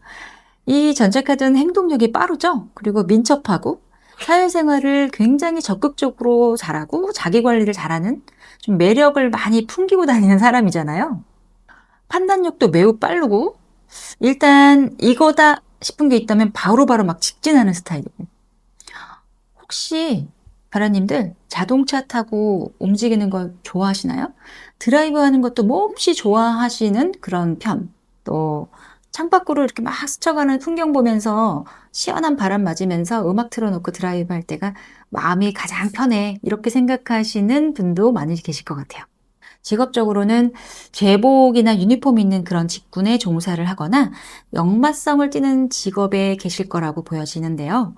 이 전체 카드는 행동력이 빠르죠? 그리고 민첩하고 사회생활을 굉장히 적극적으로 잘하고 자기 관리를 잘하는 좀 매력을 많이 풍기고 다니는 사람이잖아요. 판단력도 매우 빠르고 일단 이거다 싶은 게 있다면 바로바로 막 직진하는 스타일이고 혹시 바라님들 자동차 타고 움직이는 걸 좋아하시나요? 드라이브 하는 것도 몹시 좋아하시는 그런 편. 또 창밖으로 이렇게 막 스쳐가는 풍경 보면서 시원한 바람 맞으면서 음악 틀어놓고 드라이브 할 때가 마음이 가장 편해. 이렇게 생각하시는 분도 많이 계실 것 같아요. 직업적으로는 제복이나 유니폼 있는 그런 직군에 종사를 하거나 역마성을 띠는 직업에 계실 거라고 보여지는데요.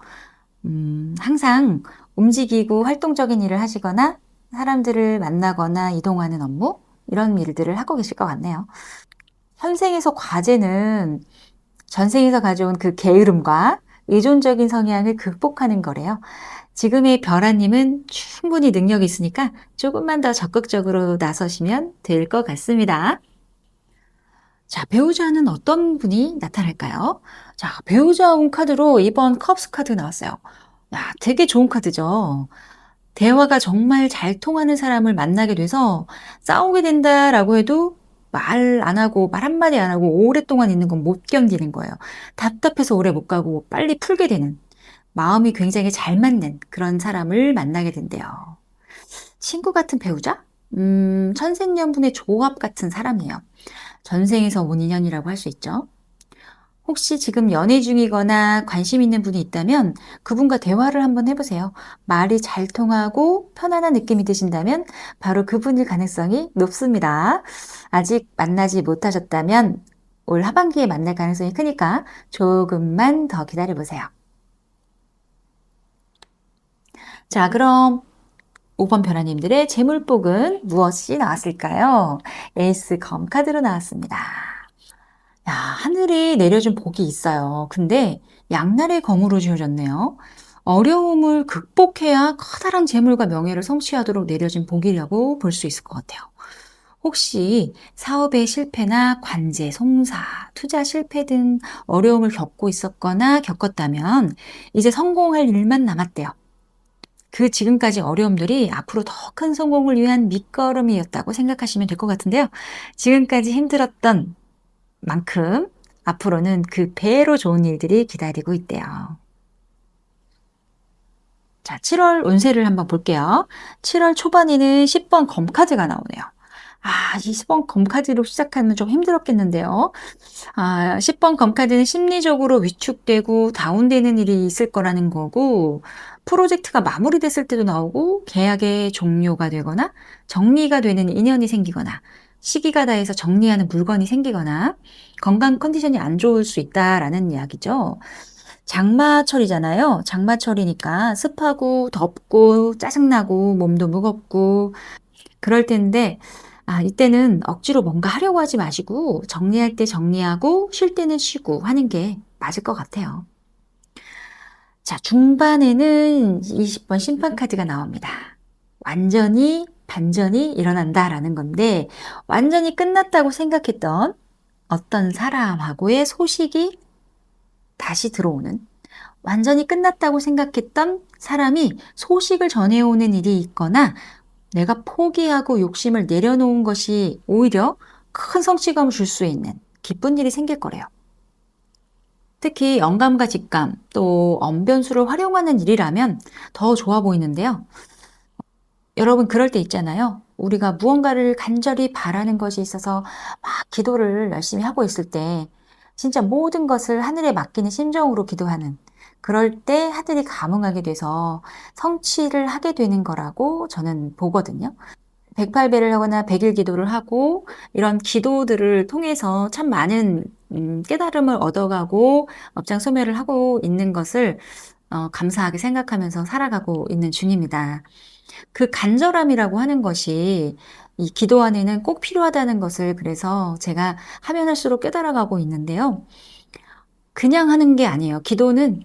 항상 움직이고 활동적인 일을 하시거나 사람들을 만나거나 이동하는 업무 이런 일들을 하고 계실 것 같네요. 현생에서 과제는 전생에서 가져온 그 게으름과 의존적인 성향을 극복하는 거래요. 지금의 별아님은 충분히 능력이 있으니까 조금만 더 적극적으로 나서시면 될 것 같습니다. 자, 배우자는 어떤 분이 나타날까요? 자, 배우자 운 카드로 이번 컵스 카드 나왔어요. 야, 되게 좋은 카드죠. 대화가 정말 잘 통하는 사람을 만나게 돼서 싸우게 된다라고 해도 말 안 하고, 말 한마디 안 하고 오랫동안 있는 건 못 견디는 거예요. 답답해서 오래 못 가고 빨리 풀게 되는 마음이 굉장히 잘 맞는 그런 사람을 만나게 된대요. 친구 같은 배우자? 천생연분의 조합 같은 사람이에요. 전생에서 온 인연이라고 할 수 있죠. 혹시 지금 연애 중이거나 관심 있는 분이 있다면 그분과 대화를 한번 해보세요. 말이 잘 통하고 편안한 느낌이 드신다면 바로 그분일 가능성이 높습니다. 아직 만나지 못하셨다면 올 하반기에 만날 가능성이 크니까 조금만 더 기다려보세요. 자, 그럼 5번 변화님들의 재물복은 무엇이 나왔을까요? 에이스 검 카드로 나왔습니다. 야, 하늘이 내려준 복이 있어요. 근데 양날의 검으로 지어졌네요. 어려움을 극복해야 커다란 재물과 명예를 성취하도록 내려진 복이라고 볼 수 있을 것 같아요. 혹시 사업의 실패나 관제, 송사, 투자 실패 등 어려움을 겪고 있었거나 겪었다면 이제 성공할 일만 남았대요. 그 지금까지 어려움들이 앞으로 더 큰 성공을 위한 밑거름이었다고 생각하시면 될 것 같은데요. 지금까지 힘들었던 만큼 앞으로는 그 배로 좋은 일들이 기다리고 있대요. 자, 7월 운세를 한번 볼게요. 7월 초반에는 10번 검카드가 나오네요. 아, 이 10번 검카드로 시작하면 좀 힘들었겠는데요. 10번 검카드는 심리적으로 위축되고 다운되는 일이 있을 거라는 거고, 프로젝트가 마무리됐을 때도 나오고, 계약의 종료가 되거나, 정리가 되는 인연이 생기거나, 시기가 다해서 정리하는 물건이 생기거나, 건강 컨디션이 안 좋을 수 있다라는 이야기죠. 장마철이잖아요. 장마철이니까 습하고 덥고 짜증나고 몸도 무겁고 그럴 텐데 이때는 억지로 뭔가 하려고 하지 마시고 정리할 때 정리하고 쉴 때는 쉬고 하는 게 맞을 것 같아요. 자, 중반에는 20번 심판카드가 나옵니다. 완전히 반전이 일어난다라는 건데 완전히 끝났다고 생각했던 어떤 사람하고의 소식이 다시 들어오는 완전히 끝났다고 생각했던 사람이 소식을 전해오는 일이 있거나 내가 포기하고 욕심을 내려놓은 것이 오히려 큰 성취감을 줄 수 있는 기쁜 일이 생길 거래요. 특히 영감과 직감 또 언변수를 활용하는 일이라면 더 좋아 보이는데요. 여러분 그럴 때 있잖아요. 우리가 무언가를 간절히 바라는 것이 있어서 막 기도를 열심히 하고 있을 때 진짜 모든 것을 하늘에 맡기는 심정으로 기도하는 그럴 때 하늘이 감응하게 돼서 성취를 하게 되는 거라고 저는 보거든요. 108배를 하거나 100일 기도를 하고 이런 기도들을 통해서 참 많은 깨달음을 얻어가고 업장소멸을 하고 있는 것을 감사하게 생각하면서 살아가고 있는 중입니다. 그 간절함이라고 하는 것이 이 기도 안에는 꼭 필요하다는 것을 그래서 제가 하면 할수록 깨달아가고 있는데요. 그냥 하는 게 아니에요. 기도는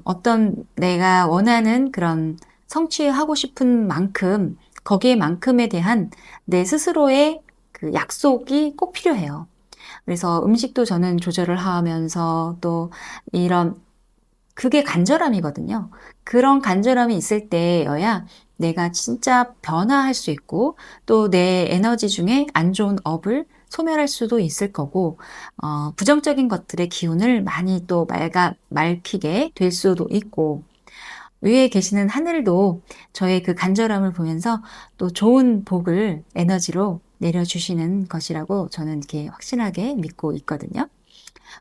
어떤 내가 원하는 그런 성취하고 싶은 만큼 거기에 만큼에 대한 내 스스로의 그 약속이 꼭 필요해요. 그래서 음식도 저는 조절을 하면서 또 이런 그게 간절함이거든요. 그런 간절함이 있을 때여야 내가 진짜 변화할 수 있고 또 내 에너지 중에 안 좋은 업을 소멸할 수도 있을 거고 부정적인 것들의 기운을 많이 또 말피게 될 수도 있고 위에 계시는 하늘도 저의 그 간절함을 보면서 또 좋은 복을 에너지로 내려주시는 것이라고 저는 이렇게 확신하게 믿고 있거든요.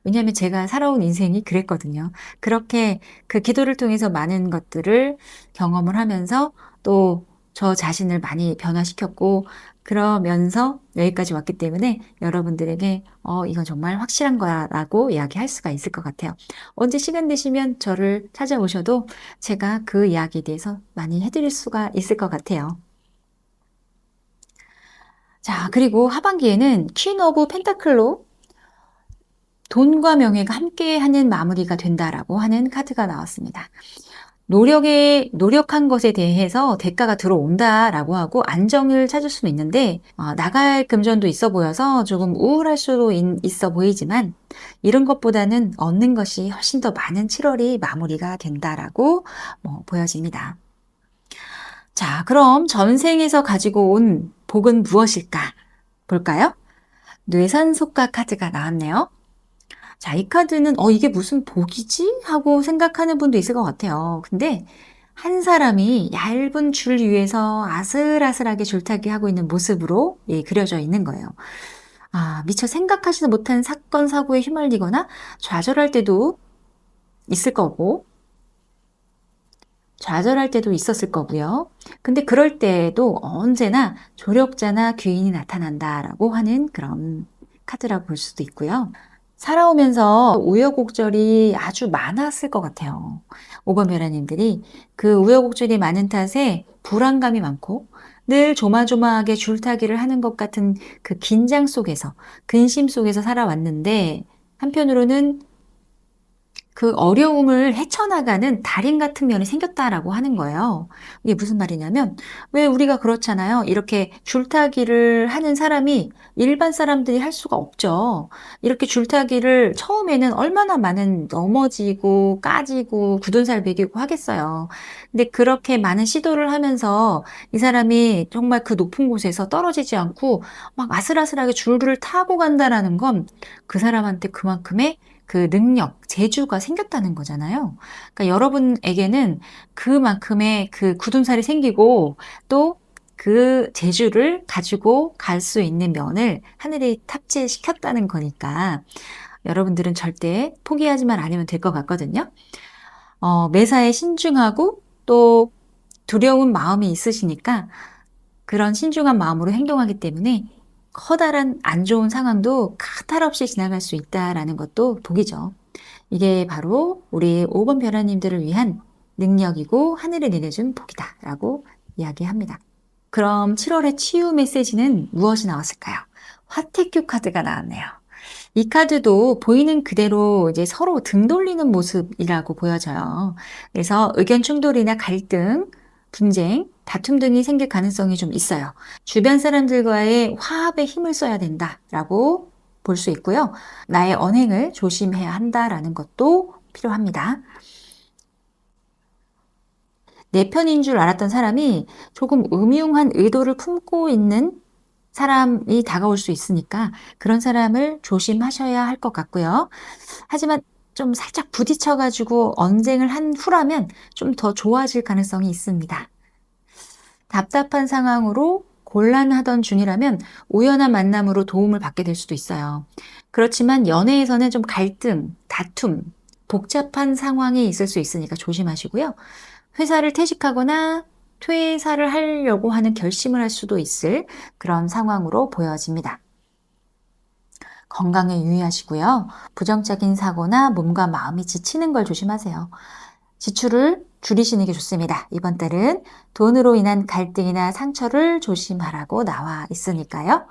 왜냐하면 제가 살아온 인생이 그랬거든요. 그렇게 그 기도를 통해서 많은 것들을 경험을 하면서 또 저 자신을 많이 변화시켰고 그러면서 여기까지 왔기 때문에 여러분들에게 이건 정말 확실한 거야라고 이야기할 수가 있을 것 같아요. 언제 시간 되시면 저를 찾아오셔도 제가 그 이야기에 대해서 많이 해드릴 수가 있을 것 같아요. 자, 그리고 하반기에는 퀸 오브 펜타클로 돈과 명예가 함께하는 마무리가 된다라고 하는 카드가 나왔습니다. 노력한 것에 대해서 대가가 들어온다라고 하고 안정을 찾을 수는 있는데 나갈 금전도 있어 보여서 조금 우울할 수도 있어 보이지만 이런 것보다는 얻는 것이 훨씬 더 많은 7월이 마무리가 된다라고 보여집니다. 자, 그럼 전생에서 가지고 온 복은 무엇일까 볼까요? 뇌산속가 카드가 나왔네요. 자, 이 카드는 이게 무슨 복이지? 하고 생각하는 분도 있을 것 같아요. 근데 한 사람이 얇은 줄 위에서 아슬아슬하게 줄타기 하고 있는 모습으로 그려져 있는 거예요. 미처 생각하지도 못한 사건, 사고에 휘말리거나 좌절할 때도 있을 거고, 좌절할 때도 있었을 거고요. 근데 그럴 때에도 언제나 조력자나 귀인이 나타난다라고 하는 그런 카드라고 볼 수도 있고요. 살아오면서 우여곡절이 아주 많았을 것 같아요. 5번 벼라님들이 그 우여곡절이 많은 탓에 불안감이 많고 늘 조마조마하게 줄타기를 하는 것 같은 그 긴장 속에서, 근심 속에서 살아왔는데 한편으로는 그 어려움을 헤쳐나가는 달인 같은 면이 생겼다라고 하는 거예요. 이게 무슨 말이냐면 왜 우리가 그렇잖아요. 이렇게 줄타기를 하는 사람이 일반 사람들이 할 수가 없죠. 이렇게 줄타기를 처음에는 얼마나 많은 넘어지고 까지고 굳은 살 베기고 하겠어요. 근데 그렇게 많은 시도를 하면서 이 사람이 정말 그 높은 곳에서 떨어지지 않고 막 아슬아슬하게 줄을 타고 간다라는 건 그 사람한테 그만큼의 그 능력, 재주가 생겼다는 거잖아요. 그러니까 여러분에게는 그만큼의 그 굳은살이 생기고 또 그 재주를 가지고 갈 수 있는 면을 하늘이 탑재시켰다는 거니까 여러분들은 절대 포기하지만 않으면 될 것 같거든요. 매사에 신중하고 또 두려운 마음이 있으시니까 그런 신중한 마음으로 행동하기 때문에 커다란 안 좋은 상황도 카탈 없이 지나갈 수 있다라는 것도 복이죠. 이게 바로 우리 5번 별하님들을 위한 능력이고 하늘이 내려준 복이다라고 이야기합니다. 그럼 7월의 치유 메시지는 무엇이 나왔을까요? 화태큐 카드가 나왔네요. 이 카드도 보이는 그대로 이제 서로 등 돌리는 모습이라고 보여져요. 그래서 의견 충돌이나 갈등, 분쟁, 다툼 등이 생길 가능성이 좀 있어요. 주변 사람들과의 화합에 힘을 써야 된다라고 볼 수 있고요. 나의 언행을 조심해야 한다라는 것도 필요합니다. 내 편인 줄 알았던 사람이 조금 음흉한 의도를 품고 있는 사람이 다가올 수 있으니까 그런 사람을 조심하셔야 할 것 같고요. 하지만 좀 살짝 부딪혀 가지고 언쟁을 한 후라면 좀 더 좋아질 가능성이 있습니다. 답답한 상황으로 곤란하던 중이라면 우연한 만남으로 도움을 받게 될 수도 있어요. 그렇지만 연애에서는 좀 갈등, 다툼, 복잡한 상황이 있을 수 있으니까 조심하시고요. 회사를 퇴직하거나 퇴사를 하려고 하는 결심을 할 수도 있을 그런 상황으로 보여집니다. 건강에 유의하시고요. 부정적인 사고나 몸과 마음이 지치는 걸 조심하세요. 지출을 줄이시는 게 좋습니다. 이번 달은 돈으로 인한 갈등이나 상처를 조심하라고 나와 있으니까요.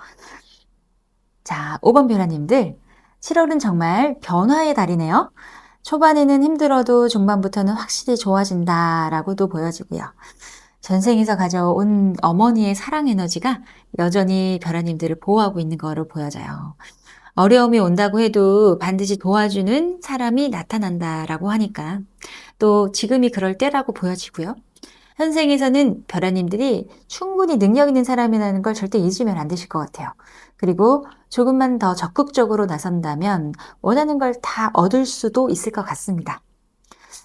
자, 5번 별하님들, 7월은 정말 변화의 달이네요. 초반에는 힘들어도 중반부터는 확실히 좋아진다라고도 보여지고요. 전생에서 가져온 어머니의 사랑 에너지가 여전히 별하님들을 보호하고 있는 거로 보여져요. 어려움이 온다고 해도 반드시 도와주는 사람이 나타난다라고 하니까 또 지금이 그럴 때라고 보여지고요. 현생에서는 별하님들이 충분히 능력 있는 사람이라는 걸 절대 잊으면 안 되실 것 같아요. 그리고 조금만 더 적극적으로 나선다면 원하는 걸 다 얻을 수도 있을 것 같습니다.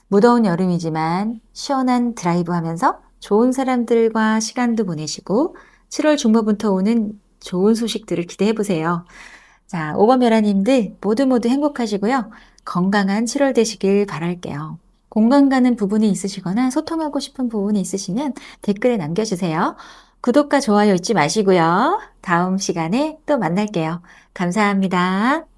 무더운 여름이지만 시원한 드라이브 하면서 좋은 사람들과 시간도 보내시고 7월 중반부터 오는 좋은 소식들을 기대해 보세요. 자, 5번 별하님들 모두 행복하시고요. 건강한 7월 되시길 바랄게요. 공감 가는 부분이 있으시거나 소통하고 싶은 부분이 있으시면 댓글에 남겨주세요. 구독과 좋아요 잊지 마시고요. 다음 시간에 또 만날게요. 감사합니다.